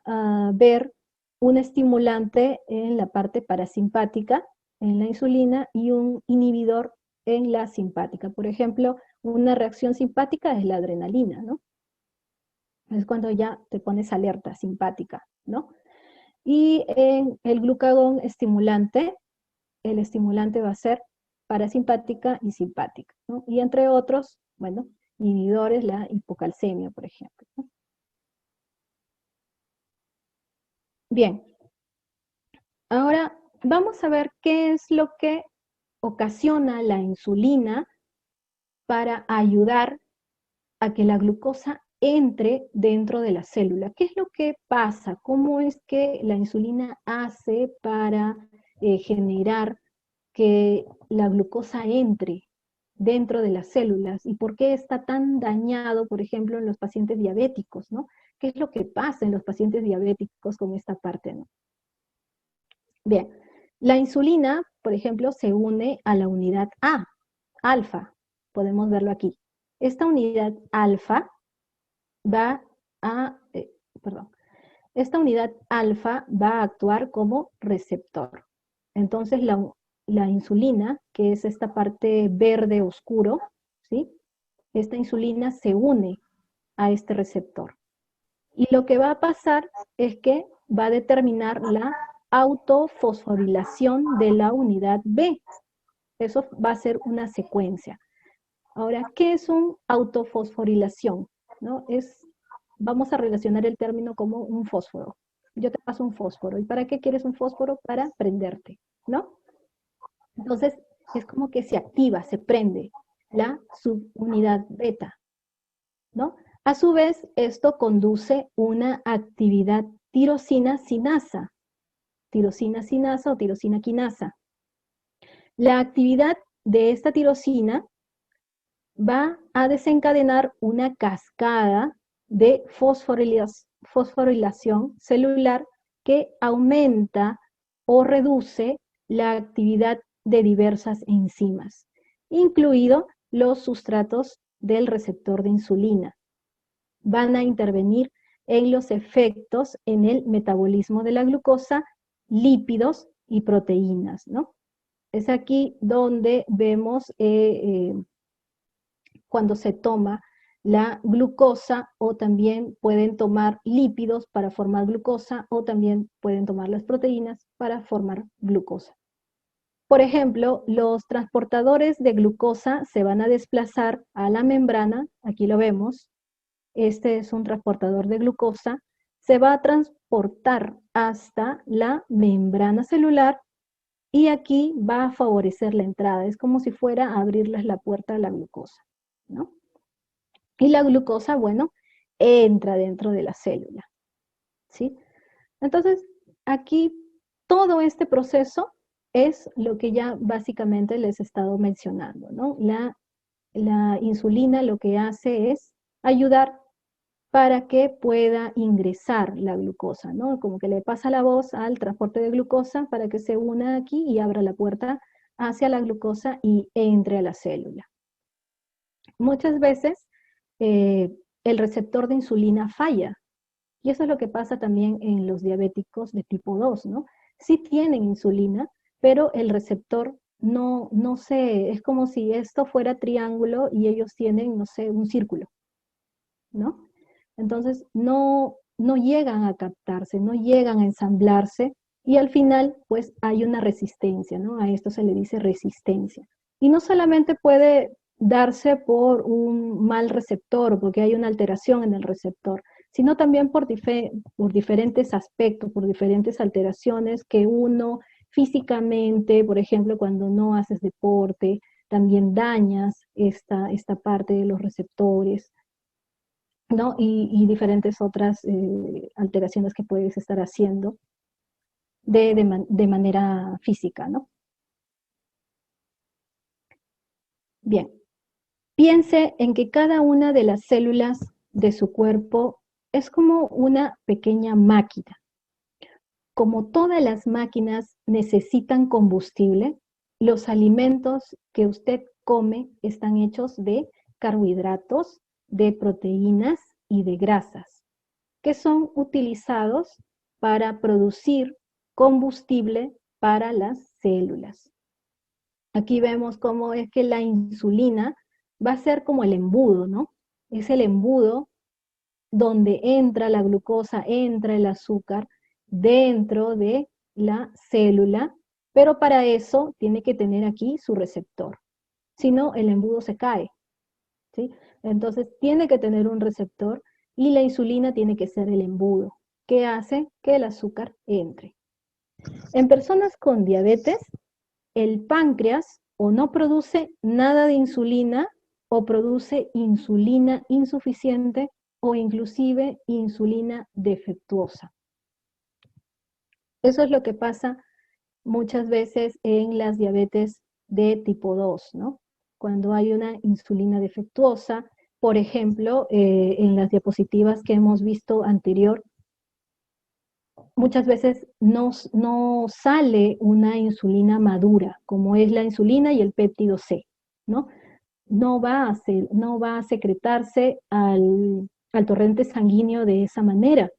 ver un estimulante en la parte parasimpática, en la insulina, y un inhibidor en la simpática. Por ejemplo, una reacción simpática es la adrenalina, ¿no? Es cuando ya te pones alerta, simpática, ¿no? Y en el glucagón estimulante, el estimulante va a ser parasimpática y simpática, ¿no? Y entre otros, bueno, inhibidores, la hipocalcemia, por ejemplo, ¿no? Bien, ahora vamos a ver qué es lo que ocasiona la insulina para ayudar a que la glucosa entre dentro de la célula. ¿Qué es lo que pasa? ¿Cómo es que la insulina hace para generar que la glucosa entre dentro de las células? ¿Y por qué está tan dañado, por ejemplo, en los pacientes diabéticos, ¿no? ¿Qué es lo que pasa en los pacientes diabéticos con esta parte, ¿no? Bien, la insulina, por ejemplo, se une a la unidad A, alfa. Podemos verlo aquí. Esta unidad alfa va a, perdón, esta unidad alfa va a actuar como receptor. Entonces la insulina, que es esta parte verde oscuro, ¿sí? Esta insulina se une a este receptor. Y lo que va a pasar es que va a determinar la autofosforilación de la unidad B. Eso va a ser una secuencia. Ahora, ¿qué es un autofosforilación? ¿No? Vamos a relacionar el término como un fósforo. Yo te paso un fósforo. ¿Y para qué quieres un fósforo? Para prenderte, ¿no? Entonces, es como que se activa, se prende la subunidad beta, ¿no? A su vez, esto conduce una actividad tirosina sinasa o tirosina quinasa. La actividad de esta tirosina va a desencadenar una cascada de fosforilación celular que aumenta o reduce la actividad de diversas enzimas, incluidos los sustratos del receptor de insulina. Van a intervenir en los efectos en el metabolismo de la glucosa, lípidos y proteínas, ¿no? Es aquí donde vemos cuando se toma la glucosa, o también pueden tomar lípidos para formar glucosa, o también pueden tomar las proteínas para formar glucosa. Por ejemplo, los transportadores de glucosa se van a desplazar a la membrana, aquí lo vemos, este es un transportador de glucosa, se va a transportar hasta la membrana celular y aquí va a favorecer la entrada, es como si fuera a abrirles la puerta a la glucosa, ¿no? Y la glucosa, bueno, entra dentro de la célula, ¿sí? Entonces, aquí todo este proceso es lo que ya básicamente les he estado mencionando, ¿no? La insulina lo que hace es ayudar para que pueda ingresar la glucosa, ¿no? Como que le pasa la voz al transporte de glucosa para que se una aquí y abra la puerta hacia la glucosa y entre a la célula. Muchas veces el receptor de insulina falla, y eso es lo que pasa también en los diabéticos de tipo 2, ¿no? Sí tienen insulina, pero el receptor no sé, es como si esto fuera triángulo y ellos tienen, no sé, un círculo, ¿no? Entonces no llegan a captarse, no llegan a ensamblarse y al final pues hay una resistencia, ¿no? A esto se le dice resistencia. Y no solamente puede darse por un mal receptor, porque hay una alteración en el receptor, sino también por diferentes aspectos, por diferentes alteraciones que uno físicamente, por ejemplo, cuando no haces deporte, también dañas esta parte de los receptores, ¿no? Y diferentes otras alteraciones que puedes estar haciendo de manera física, ¿no? Bien, piense en que cada una de las células de su cuerpo es como una pequeña máquina. Como todas las máquinas necesitan combustible, los alimentos que usted come están hechos de carbohidratos, de proteínas y de grasas, que son utilizados para producir combustible para las células. Aquí vemos cómo es que la insulina va a ser como el embudo, ¿no? Es el embudo donde entra la glucosa, entra el azúcar dentro de la célula, pero para eso tiene que tener aquí su receptor. Si no, el embudo se cae, ¿sí? Entonces tiene que tener un receptor y la insulina tiene que ser el embudo que hace que el azúcar entre. En personas con diabetes, el páncreas o no produce nada de insulina o produce insulina insuficiente o inclusive insulina defectuosa. Eso es lo que pasa muchas veces en las diabetes de tipo 2, ¿no? Cuando hay una insulina defectuosa, por ejemplo, en las diapositivas que hemos visto anterior, muchas veces no sale una insulina madura, como es la insulina y el péptido C, ¿no? No va a secretarse al torrente sanguíneo de esa manera.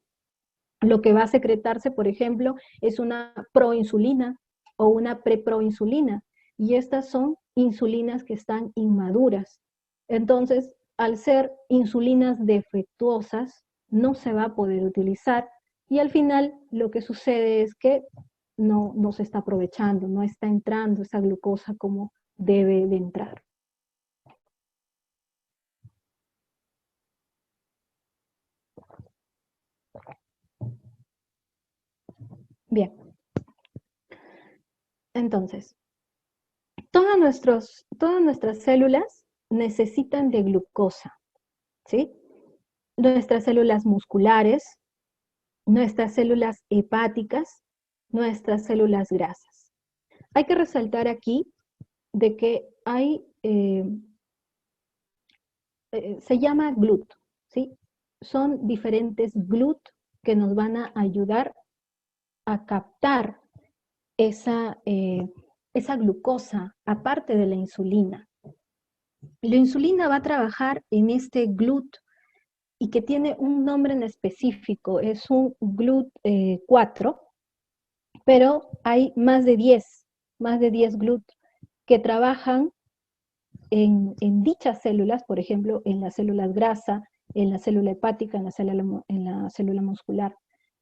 Lo que va a secretarse, por ejemplo, es una proinsulina o una preproinsulina, y estas son insulinas que están inmaduras. Entonces, al ser insulinas defectuosas, no se va a poder utilizar y al final lo que sucede es que no se está aprovechando, no está entrando esa glucosa como debe de entrar. Bien, entonces, todas nuestras células necesitan de glucosa, ¿sí? Nuestras células musculares, nuestras células hepáticas, nuestras células grasas. Hay que resaltar aquí de que se llama GLUT, ¿sí? Son diferentes GLUT que nos van a ayudar a captar esa glucosa, aparte de la insulina. La insulina va a trabajar en este GLUT y que tiene un nombre en específico, es un GLUT4, pero hay más de 10 GLUT que trabajan en dichas células, por ejemplo, en las células grasa, en la célula hepática, en la célula muscular,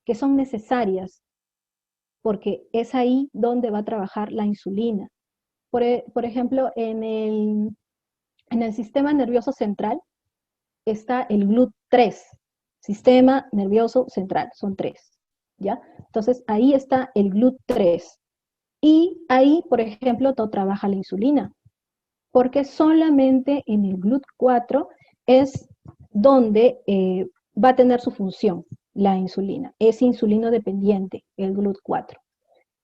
que son necesarias porque es ahí donde va a trabajar la insulina. Por ejemplo, en el sistema nervioso central está el GLUT3, sistema nervioso central, son 3, ¿ya? Entonces ahí está el GLUT3 y ahí, por ejemplo, no trabaja la insulina, porque solamente en el GLUT4 es donde va a tener su función la insulina. Es insulino dependiente, el GLUT4.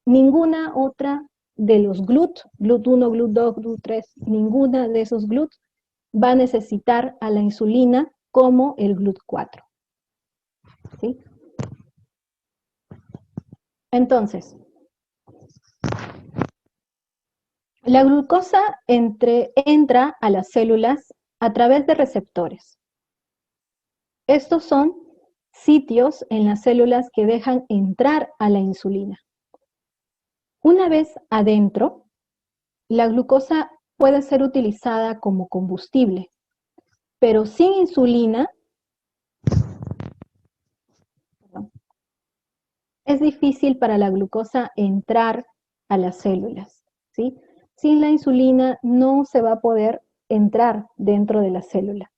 Ninguna otra de los GLUT, GLUT1, GLUT2, GLUT3, ninguna de esos GLUT va a necesitar a la insulina como el GLUT4. ¿Sí? Entonces, la glucosa entra a las células a través de receptores. Estos son sitios en las células que dejan entrar a la insulina. Una vez adentro, la glucosa puede ser utilizada como combustible, pero sin insulina es difícil para la glucosa entrar a las células, ¿sí? Sin la insulina no se va a poder entrar dentro de la célula.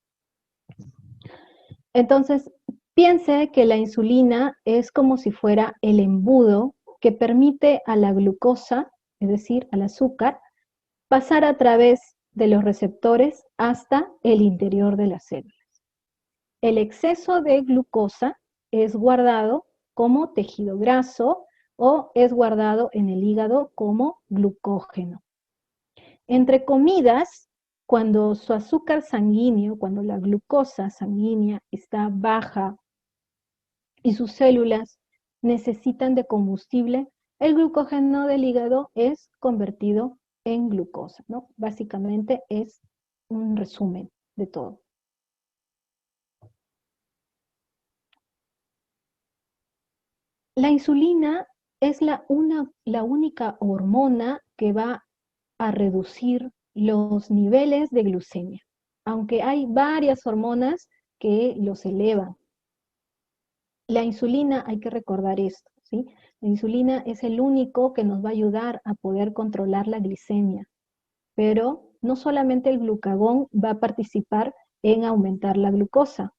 Entonces, piense que la insulina es como si fuera el embudo que permite a la glucosa, es decir, al azúcar, pasar a través de los receptores hasta el interior de las células. El exceso de glucosa es guardado como tejido graso o es guardado en el hígado como glucógeno. Entre comidas, cuando su azúcar sanguíneo, cuando la glucosa sanguínea está baja y sus células necesitan de combustible, el glucógeno del hígado es convertido en glucosa, ¿no? Básicamente es un resumen de todo. La insulina es la única hormona que va a reducir los niveles de glucemia, aunque hay varias hormonas que los elevan. La insulina, hay que recordar esto, ¿sí? La insulina es el único que nos va a ayudar a poder controlar la glicemia, pero no solamente el glucagón va a participar en aumentar la glucosa.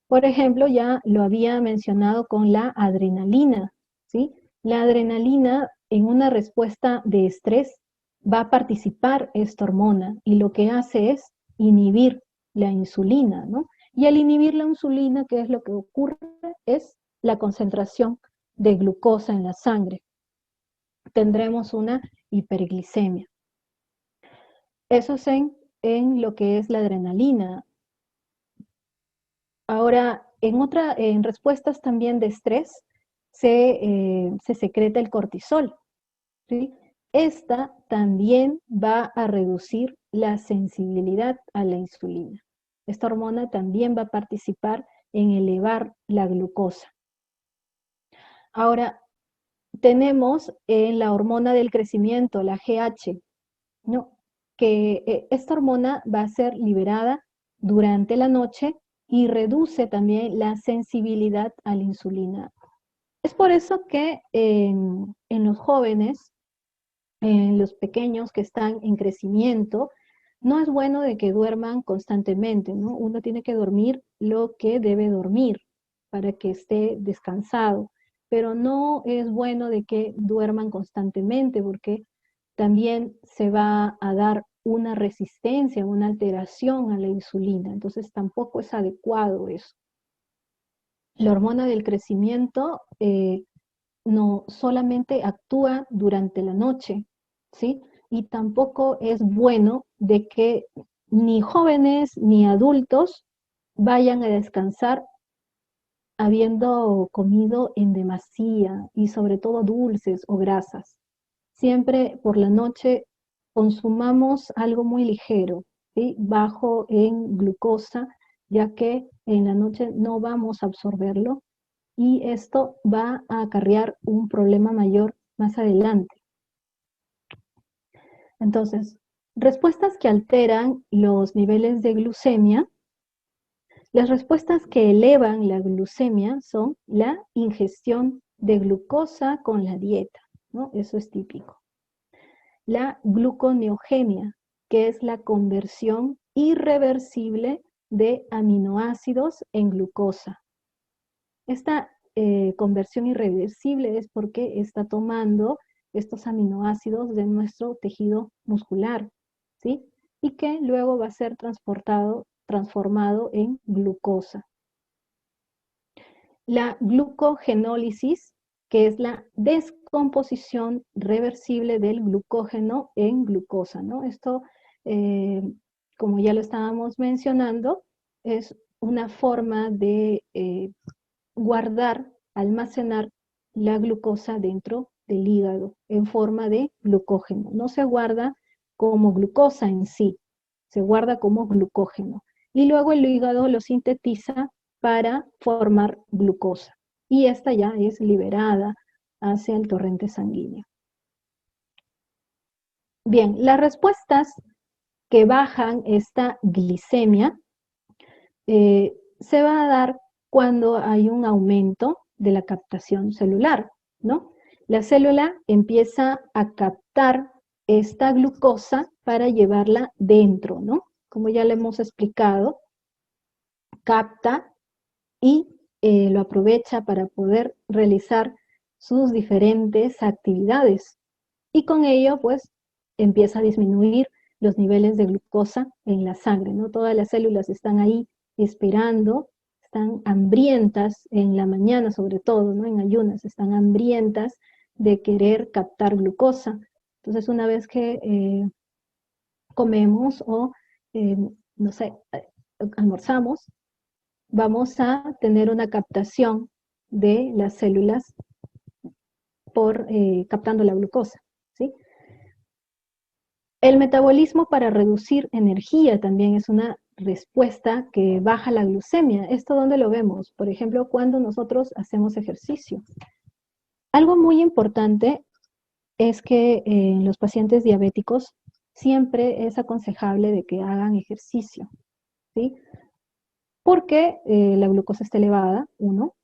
Por ejemplo, ya lo había mencionado con la adrenalina, ¿sí? La adrenalina en una respuesta de estrés va a participar esta hormona y lo que hace es inhibir la insulina, ¿no? Y al inhibir la insulina, ¿qué es lo que ocurre? Es la concentración de glucosa en la sangre. Tendremos una hiperglicemia. Eso es en lo que es la adrenalina. Ahora, en respuestas también de estrés, se secreta el cortisol, ¿sí? Esta también va a reducir la sensibilidad a la insulina. Esta hormona también va a participar en elevar la glucosa. Ahora, tenemos la hormona del crecimiento, la GH, ¿no? Que esta hormona va a ser liberada durante la noche y reduce también la sensibilidad a la insulina. Es por eso que en los jóvenes, en los pequeños que están en crecimiento, no es bueno de que duerman constantemente, ¿no? Uno tiene que dormir lo que debe dormir para que esté descansado, pero no es bueno de que duerman constantemente porque también se va a dar una resistencia, una alteración a la insulina, entonces tampoco es adecuado eso. La hormona del crecimiento no solamente actúa durante la noche, ¿sí? Y tampoco es bueno de que ni jóvenes ni adultos vayan a descansar habiendo comido en demasía y sobre todo dulces o grasas. Siempre por la noche consumamos algo muy ligero, ¿sí? Bajo en glucosa, ya que en la noche no vamos a absorberlo y esto va a acarrear un problema mayor más adelante. Entonces, respuestas que alteran los niveles de glucemia. Las respuestas que elevan la glucemia son la ingestión de glucosa con la dieta, ¿no? Eso es típico. La gluconeogenia, que es la conversión irreversible de aminoácidos en glucosa. Esta conversión irreversible es porque está tomando estos aminoácidos de nuestro tejido muscular, ¿sí? Y que luego va a ser transportado transformado en glucosa. La glucogenólisis, que es la descomposición reversible del glucógeno en glucosa, ¿no? Esto, como ya lo estábamos mencionando, es una forma de guardar, almacenar la glucosa dentro del hígado en forma de glucógeno. No se guarda como glucosa en sí, se guarda como glucógeno. Y luego el hígado lo sintetiza para formar glucosa. Y esta ya es liberada hacia el torrente sanguíneo. Bien, las respuestas que bajan esta glicemia se va a dar cuando hay un aumento de la captación celular, ¿no? La célula empieza a captar esta glucosa para llevarla dentro, ¿no? Como ya le hemos explicado, capta y lo aprovecha para poder realizar sus diferentes actividades. Y con ello, pues, empieza a disminuir los niveles de glucosa en la sangre, ¿no? Todas las células están ahí esperando, están hambrientas en la mañana sobre todo, ¿no? En ayunas, están hambrientas de querer captar glucosa. Entonces, una vez que comemos o, no sé, almorzamos, vamos a tener una captación de las células por captando la glucosa, ¿sí? El metabolismo para reducir energía también es una respuesta que baja la glucemia. ¿Esto dónde lo vemos? Por ejemplo, cuando nosotros hacemos ejercicio. Algo muy importante es que en los pacientes diabéticos siempre es aconsejable de que hagan ejercicio, ¿sí? Porque la glucosa está elevada, uno.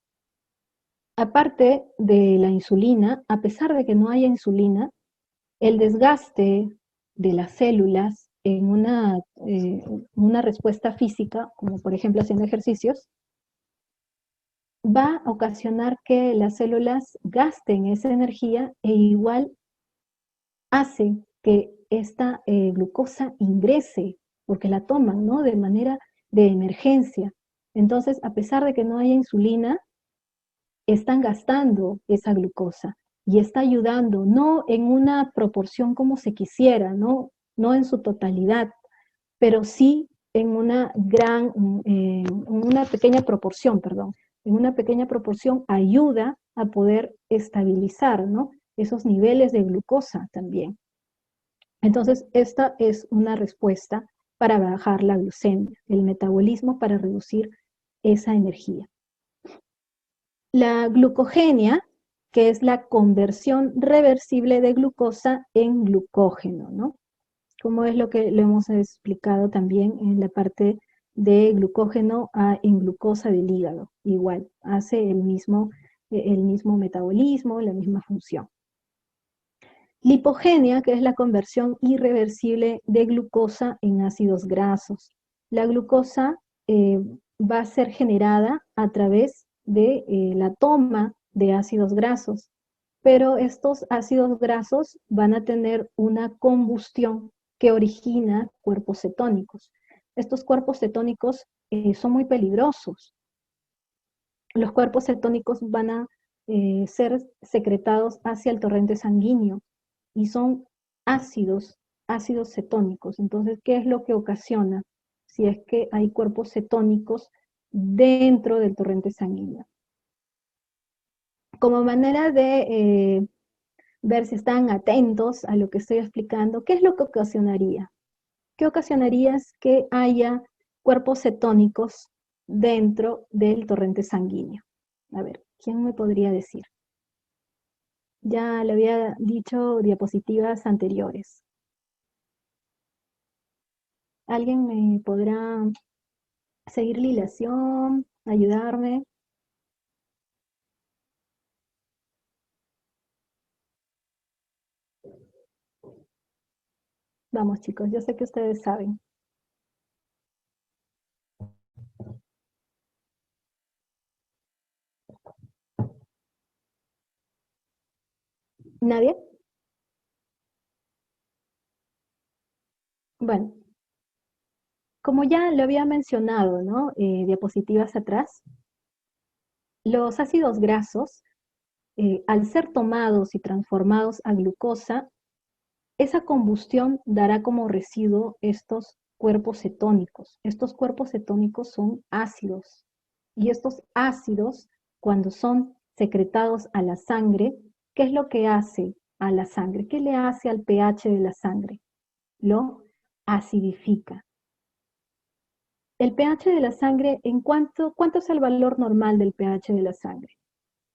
Aparte de la insulina, a pesar de que no haya insulina, el desgaste de las células en una respuesta física, como por ejemplo haciendo ejercicios, va a ocasionar que las células gasten esa energía e igual hace que esta glucosa ingrese, porque la toman, ¿no? De manera de emergencia. Entonces, a pesar de que no haya insulina, están gastando esa glucosa y está ayudando, no en una proporción como se quisiera, no en su totalidad, pero sí en una pequeña proporción, perdón, en una pequeña proporción ayuda a poder estabilizar, ¿no? Esos niveles de glucosa también. Entonces, esta es una respuesta para bajar la glucemia, el metabolismo para reducir esa energía. La glucogenia, que es la conversión reversible de glucosa en glucógeno, ¿no? Como es lo que lo hemos explicado también en la parte de glucógeno en glucosa del hígado. Igual, hace el mismo metabolismo, la misma función. Lipogenia, que es la conversión irreversible de glucosa en ácidos grasos. La glucosa va a ser generada a través de la toma de ácidos grasos, pero estos ácidos grasos van a tener una combustión que origina cuerpos cetónicos. Estos cuerpos cetónicos son muy peligrosos. Los cuerpos cetónicos van a ser secretados hacia el torrente sanguíneo y son ácidos cetónicos. Entonces, ¿qué es lo que ocasiona si es que hay cuerpos cetónicos dentro del torrente sanguíneo? Como manera de ver si están atentos a lo que estoy explicando, ¿qué es lo que ocasionaría? ¿Qué ocasionaría es que haya cuerpos cetónicos dentro del torrente sanguíneo? A ver, ¿quién me podría decir? Ya le había dicho diapositivas anteriores. ¿Alguien me podrá seguir la hilación, ayudarme? Vamos chicos, yo sé que ustedes saben. ¿Nadie? Bueno, Como ya lo había mencionado, ¿no? Diapositivas atrás, los ácidos grasos, al ser tomados y transformados a glucosa, esa combustión dará como residuo estos cuerpos cetónicos. Estos cuerpos cetónicos son ácidos. Y estos ácidos, cuando son secretados a la sangre, ¿qué es lo que hace a la sangre? ¿Qué le hace al pH de la sangre? Lo acidifica. El pH de la sangre, ¿cuánto es el valor normal del pH de la sangre?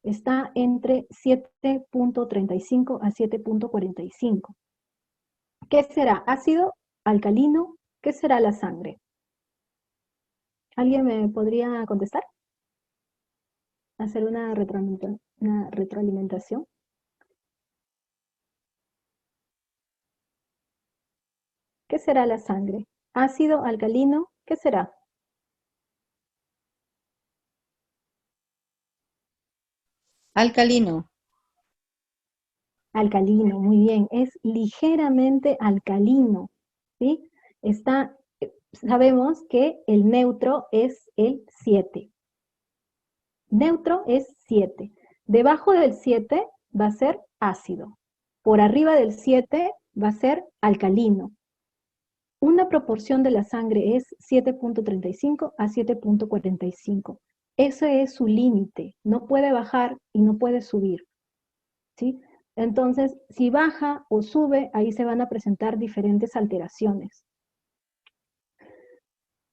Está entre 7.35 a 7.45. ¿Qué será? ¿Ácido? ¿Alcalino? ¿Qué será la sangre? ¿Alguien me podría contestar? ¿Hacer una retroalimentación? ¿Qué será la sangre? ¿Ácido? ¿Alcalino? ¿Qué será? Alcalino. Alcalino, muy bien. Es ligeramente alcalino, ¿sí? Sabemos que el neutro es el 7. Neutro es 7. Debajo del 7 va a ser ácido. Por arriba del 7 va a ser alcalino. Una proporción de la sangre es 7.35 a 7.45. Ese es su límite. No puede bajar y no puede subir, ¿sí? Entonces, si baja o sube, ahí se van a presentar diferentes alteraciones.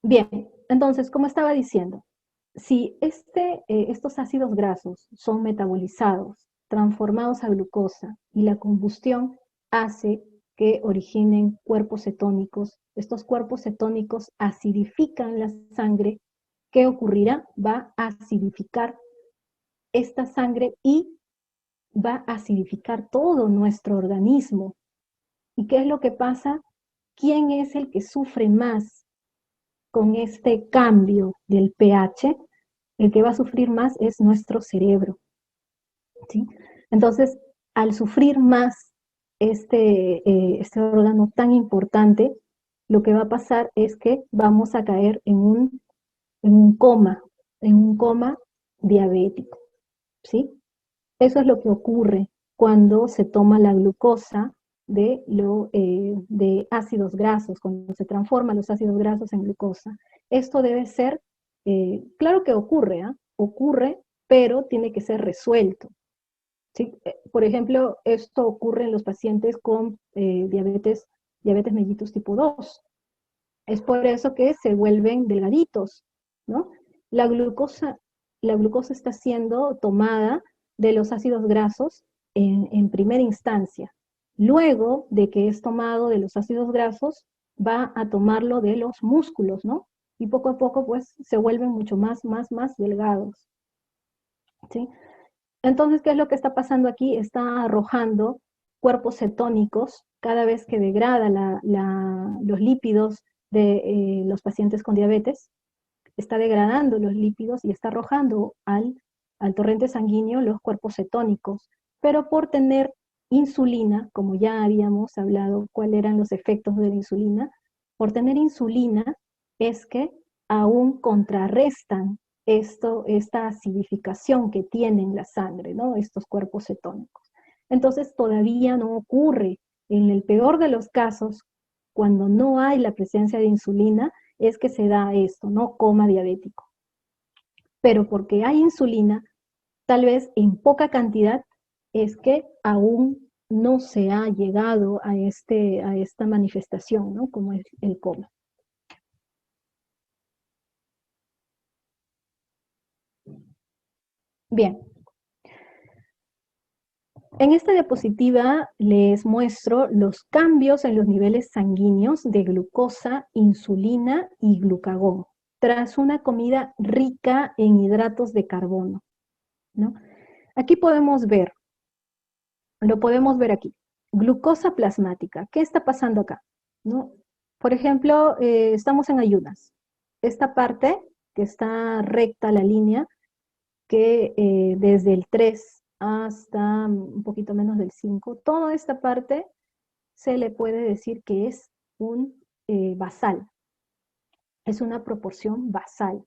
Bien, entonces, como estaba diciendo, si estos ácidos grasos son metabolizados, transformados a glucosa y la combustión hace que originen cuerpos cetónicos, estos cuerpos cetónicos acidifican la sangre, ¿qué ocurrirá? Va a acidificar esta sangre y va a acidificar todo nuestro organismo. ¿Y qué es lo que pasa? ¿Quién es el que sufre más con este cambio del pH? El que va a sufrir más es nuestro cerebro, ¿sí? Entonces, al sufrir más este órgano tan importante, lo que va a pasar es que vamos a caer en un coma diabético, ¿sí? Eso es lo que ocurre cuando se toma la glucosa de ácidos grasos, cuando se transforman los ácidos grasos en glucosa. Esto debe ser, claro que ocurre, ¿eh? Ocurre, pero tiene que ser resuelto, ¿sí? Por ejemplo, esto ocurre en los pacientes con diabetes mellitus tipo 2. Es por eso que se vuelven delgaditos, ¿no? La glucosa, la glucosa está siendo tomada de los ácidos grasos en primera instancia. Luego de que es tomado de los ácidos grasos, va a tomarlo de los músculos, ¿no? Y poco a poco, pues, se vuelven mucho más delgados, ¿sí? Entonces, ¿qué es lo que está pasando aquí? Está arrojando cuerpos cetónicos cada vez que degrada los lípidos de los pacientes con diabetes, está degradando los lípidos y está arrojando al torrente sanguíneo los cuerpos cetónicos. Pero por tener insulina, como ya habíamos hablado cuáles eran los efectos de la insulina, por tener insulina es que aún contrarrestan esta acidificación que tiene en la sangre, ¿no? Estos cuerpos cetónicos. Entonces todavía no ocurre. En el peor de los casos, cuando no hay la presencia de insulina, es que se da esto, ¿no? Coma diabético. Pero porque hay insulina, tal vez en poca cantidad, es que aún no se ha llegado a esta manifestación, ¿no? Como es el coma. Bien, en esta diapositiva les muestro los cambios en los niveles sanguíneos de glucosa, insulina y glucagón tras una comida rica en hidratos de carbono, ¿no? Aquí lo podemos ver aquí. Glucosa plasmática. ¿Qué está pasando acá? ¿No? Por ejemplo, estamos en ayunas. Esta parte que está recta la línea, que desde el 3 hasta un poquito menos del 5, toda esta parte se le puede decir que es un basal. Es una proporción basal.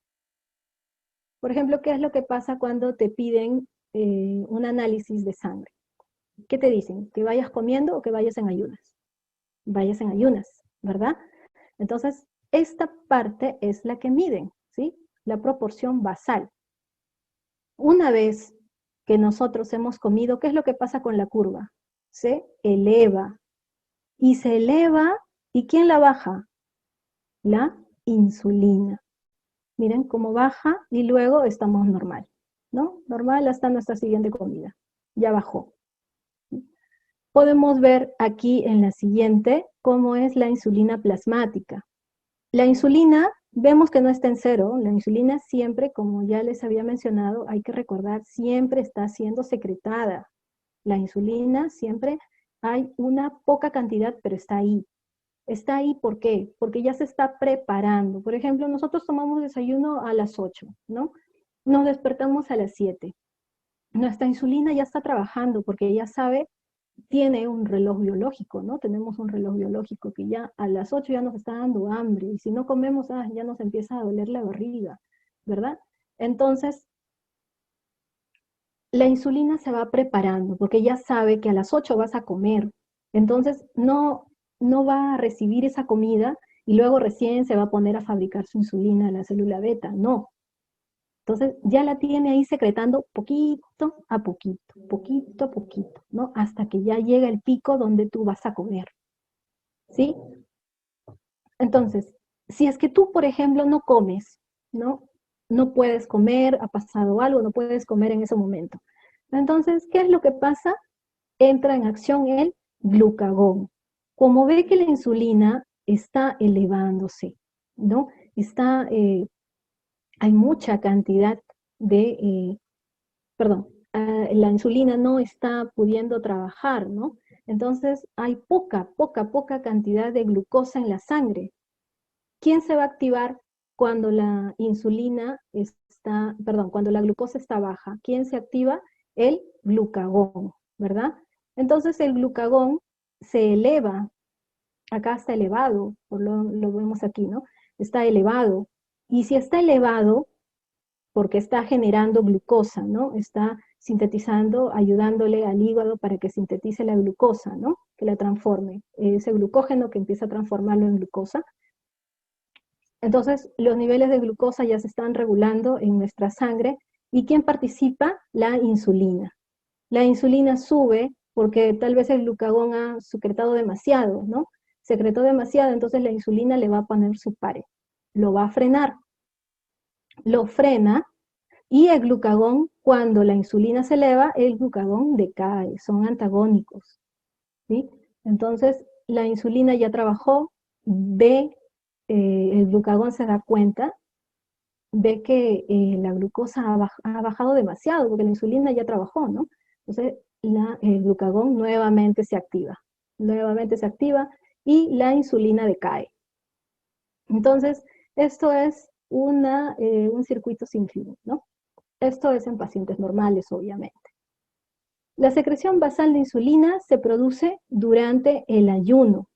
Por ejemplo, ¿qué es lo que pasa cuando te piden un análisis de sangre? ¿Qué te dicen? ¿Que vayas comiendo o que vayas en ayunas? Vayas en ayunas, ¿verdad? Entonces, esta parte es la que miden, ¿sí? La proporción basal. Una vez que nosotros hemos comido, ¿qué es lo que pasa con la curva? Se eleva. Y se eleva, ¿y quién la baja? La insulina. Miren cómo baja y luego estamos normal, ¿no? Normal hasta nuestra siguiente comida. Ya bajó. Podemos ver aquí en la siguiente cómo es la insulina plasmática. La insulina, vemos que no está en cero. La insulina siempre, como ya les había mencionado, hay que recordar, siempre está siendo secretada. La insulina siempre hay una poca cantidad, pero está ahí. Está ahí, ¿por qué? Porque ya se está preparando. Por ejemplo, nosotros tomamos desayuno a las 8, ¿no? Nos despertamos a las 7. Nuestra insulina ya está trabajando porque ya sabe, tiene un reloj biológico, ¿no? Tenemos un reloj biológico que ya a las 8 ya nos está dando hambre y si no comemos, ya nos empieza a doler la barriga, ¿verdad? Entonces, la insulina se va preparando porque ya sabe que a las 8 vas a comer. Entonces, no va a recibir esa comida y luego recién se va a poner a fabricar su insulina en la célula beta, no. Entonces, ya la tiene ahí secretando poquito a poquito, ¿no? Hasta que ya llega el pico donde tú vas a comer, ¿sí? Entonces, si es que tú, por ejemplo, no comes, ¿no? No puedes comer, ha pasado algo, no puedes comer en ese momento. Entonces, ¿qué es lo que pasa? Entra en acción el glucagón. Como ve que la insulina está elevándose, ¿no? Hay mucha cantidad de, perdón, la insulina no está pudiendo trabajar, ¿no? Entonces hay poca cantidad de glucosa en la sangre. ¿Quién se va a activar cuando la insulina está, perdón, cuando la glucosa está baja? ¿Quién se activa? El glucagón, ¿verdad? Entonces el glucagón se eleva, acá está elevado, lo vemos aquí, ¿no? Está elevado. Y si está elevado, porque está generando glucosa, ¿no? Está sintetizando, ayudándole al hígado para que sintetice la glucosa, ¿no? Que la transforme. Ese glucógeno que empieza a transformarlo en glucosa. Entonces, los niveles de glucosa ya se están regulando en nuestra sangre. ¿Y quién participa? La insulina. La insulina sube porque tal vez el glucagón ha secretado demasiado, ¿no? Secretó demasiado, entonces la insulina le va a poner su pare. Lo va a frenar. Lo frena y el glucagón, cuando la insulina se eleva, el glucagón decae. Son antagónicos, ¿sí? Entonces, la insulina ya trabajó, ve, el glucagón se da cuenta, ve que la glucosa ha bajado demasiado, porque la insulina ya trabajó, ¿no? Entonces, el glucagón nuevamente se activa y la insulina decae. Entonces, esto es un circuito sin fin, ¿no? Esto es en pacientes normales, obviamente. La secreción basal de insulina se produce durante el ayuno,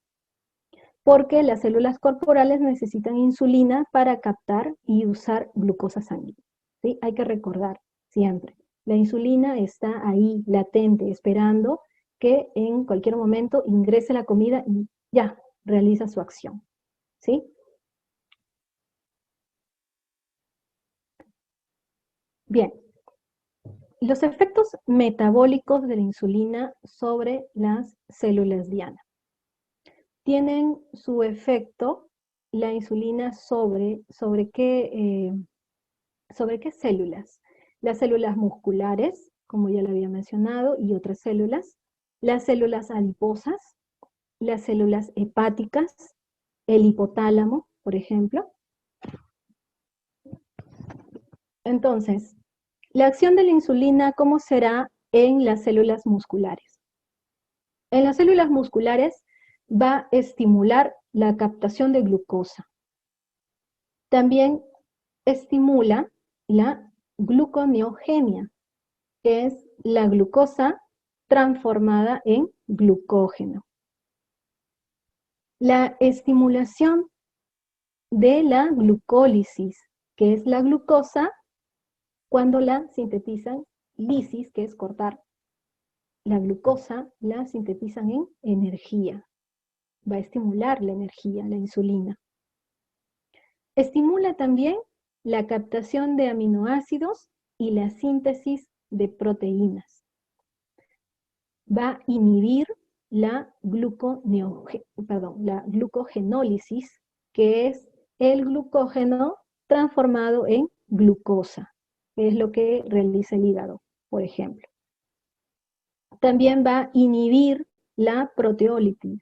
porque las células corporales necesitan insulina para captar y usar glucosa sanguínea, ¿sí? Hay que recordar siempre, la insulina está ahí, latente, esperando que en cualquier momento ingrese la comida y ya, realiza su acción, ¿sí? Bien, los efectos metabólicos de la insulina sobre las células diana. Tienen su efecto la insulina sobre qué células. Las células musculares, como ya lo había mencionado, y otras células, las células adiposas, las células hepáticas, el hipotálamo, por ejemplo. Entonces, la acción de la insulina, ¿cómo será en las células musculares? En las células musculares va a estimular la captación de glucosa. También estimula la gluconeogenia, que es la glucosa transformada en glucógeno. La estimulación de la glucólisis, que es la glucosa cuando la sintetizan, lisis, que es cortar, la glucosa la sintetizan en energía. Va a estimular la energía, la insulina. Estimula también la captación de aminoácidos y la síntesis de proteínas. Va a inhibir la glucogenólisis, que es el glucógeno transformado en glucosa, que es lo que realiza el hígado, por ejemplo. También va a inhibir la proteólisis,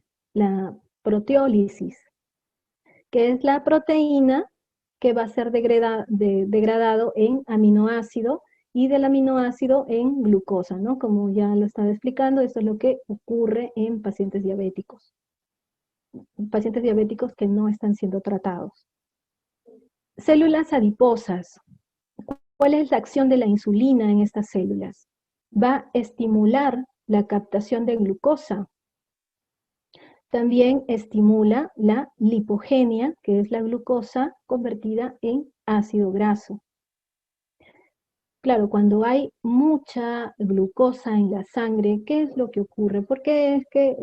que es la proteína que va a ser degradado en aminoácido y del aminoácido en glucosa, ¿no? Como ya lo estaba explicando, esto es lo que ocurre en pacientes diabéticos que no están siendo tratados. Células adiposas. ¿Cuál es la acción de la insulina en estas células? Va a estimular la captación de glucosa. También estimula la lipogenia, que es la glucosa convertida en ácido graso. Claro, cuando hay mucha glucosa en la sangre, ¿qué es lo que ocurre? Porque es que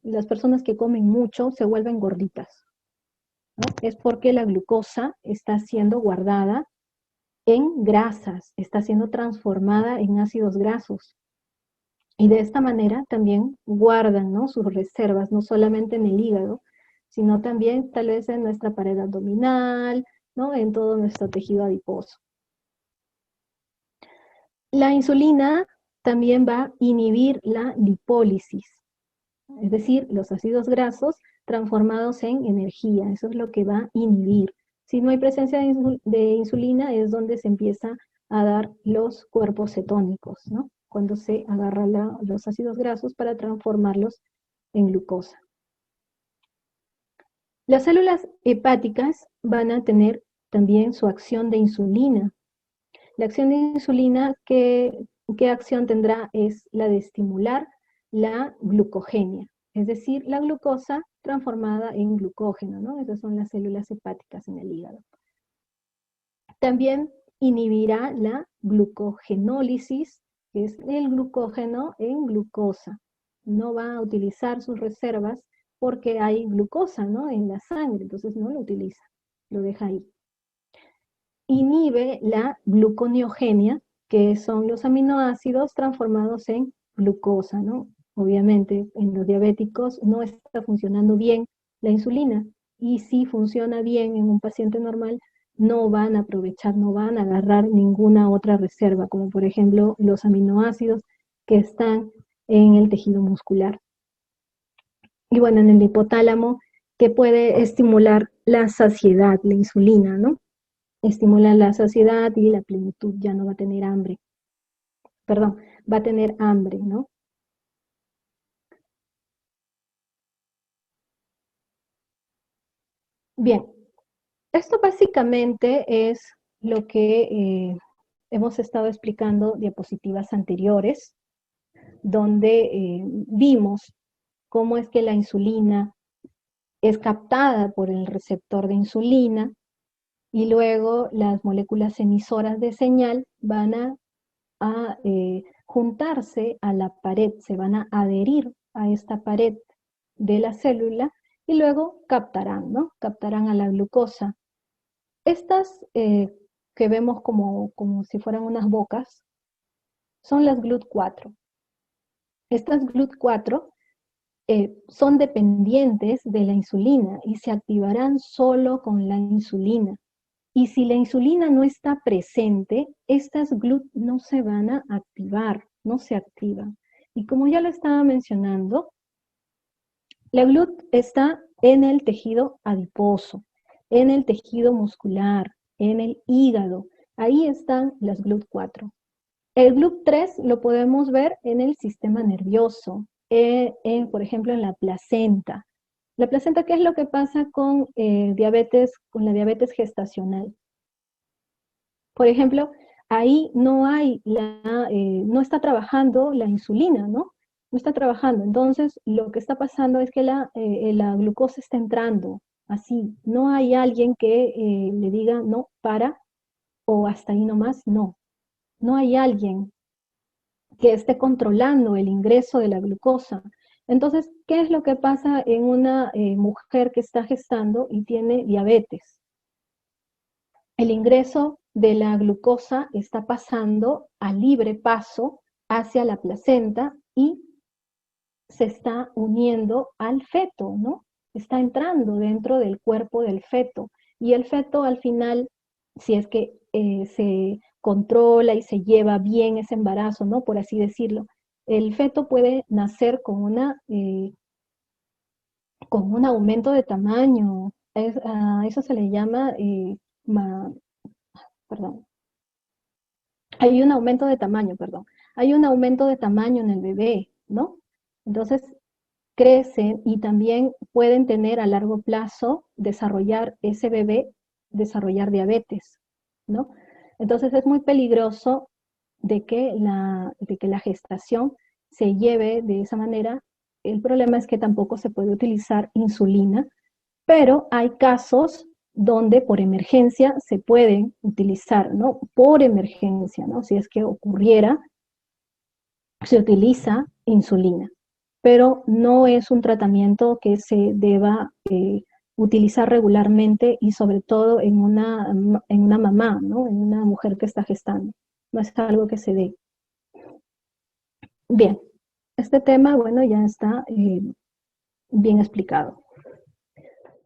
las personas que comen mucho se vuelven gorditas, ¿no? Es porque la glucosa está siendo guardada en grasas, está siendo transformada en ácidos grasos. Y de esta manera también guardan, ¿no?, sus reservas, no solamente en el hígado, sino también tal vez en nuestra pared abdominal, ¿no?, en todo nuestro tejido adiposo. La insulina también va a inhibir la lipólisis, es decir, los ácidos grasos transformados en energía, eso es lo que va a inhibir. Si no hay presencia de insulina es donde se empieza a dar los cuerpos cetónicos, ¿no?, cuando se agarran los ácidos grasos para transformarlos en glucosa. Las células hepáticas van a tener también su acción de insulina. La acción de insulina, ¿qué acción tendrá? Es la de estimular la glucogenia, es decir, la glucosa transformada en glucógeno, ¿no? Esas son las células hepáticas en el hígado. También inhibirá la glucogenólisis, que es el glucógeno en glucosa. No va a utilizar sus reservas porque hay glucosa, ¿no?, en la sangre, entonces no lo utiliza, lo deja ahí. Inhibe la gluconeogenia, que son los aminoácidos transformados en glucosa, ¿no? Obviamente, en los diabéticos no está funcionando bien la insulina, y si funciona bien en un paciente normal, no van a aprovechar, no van a agarrar ninguna otra reserva, como por ejemplo los aminoácidos que están en el tejido muscular. Y bueno, en el hipotálamo, que puede estimular la saciedad, la insulina, ¿no? Estimula la saciedad y la plenitud, ya no va a tener hambre. Perdón, va a tener hambre, ¿no? Bien, esto básicamente es lo que hemos estado explicando diapositivas anteriores, donde vimos cómo es que la insulina es captada por el receptor de insulina y luego las moléculas emisoras de señal van a juntarse a la pared, se van a adherir a esta pared de la célula y luego captarán, ¿no? Captarán a la glucosa. Estas que vemos como si fueran unas bocas son las GLUT4. Estas GLUT4 son dependientes de la insulina y se activarán solo con la insulina. Y si la insulina no está presente, estas GLUT no se van a activar, no se activan. Y como ya lo estaba mencionando, la GLUT está en el tejido adiposo, en el tejido muscular, en el hígado. Ahí están las GLUT4. El GLUT3 lo podemos ver en el sistema nervioso, por ejemplo, en la placenta. La placenta, ¿qué es lo que pasa con la diabetes gestacional? Por ejemplo, ahí no está trabajando la insulina, ¿no? No está trabajando. Entonces, lo que está pasando es que la glucosa está entrando así. No hay alguien que le diga, no, para, o hasta ahí nomás, no. No hay alguien que esté controlando el ingreso de la glucosa. Entonces, ¿qué es lo que pasa en una mujer que está gestando y tiene diabetes? El ingreso de la glucosa está pasando a libre paso hacia la placenta y se está uniendo al feto, ¿no? Está entrando dentro del cuerpo del feto. Y el feto al final, si es que se controla y se lleva bien ese embarazo, ¿no? Por así decirlo, el feto puede nacer con un aumento de tamaño. A eso se le llama, perdón, hay un aumento de tamaño, perdón. Hay un aumento de tamaño en el bebé, ¿no? Entonces, crecen y también pueden tener a largo plazo desarrollar ese bebé, desarrollar diabetes, ¿no? Entonces es muy peligroso de que la gestación se lleve de esa manera. El problema es que tampoco se puede utilizar insulina, pero hay casos donde por emergencia se pueden utilizar, ¿no? Por emergencia, ¿no? Si es que ocurriera, se utiliza insulina, pero no es un tratamiento que se deba utilizar regularmente y sobre todo en una mamá, ¿no? En una mujer que está gestando. No es algo que se dé. Bien, este tema, bueno, ya está bien explicado.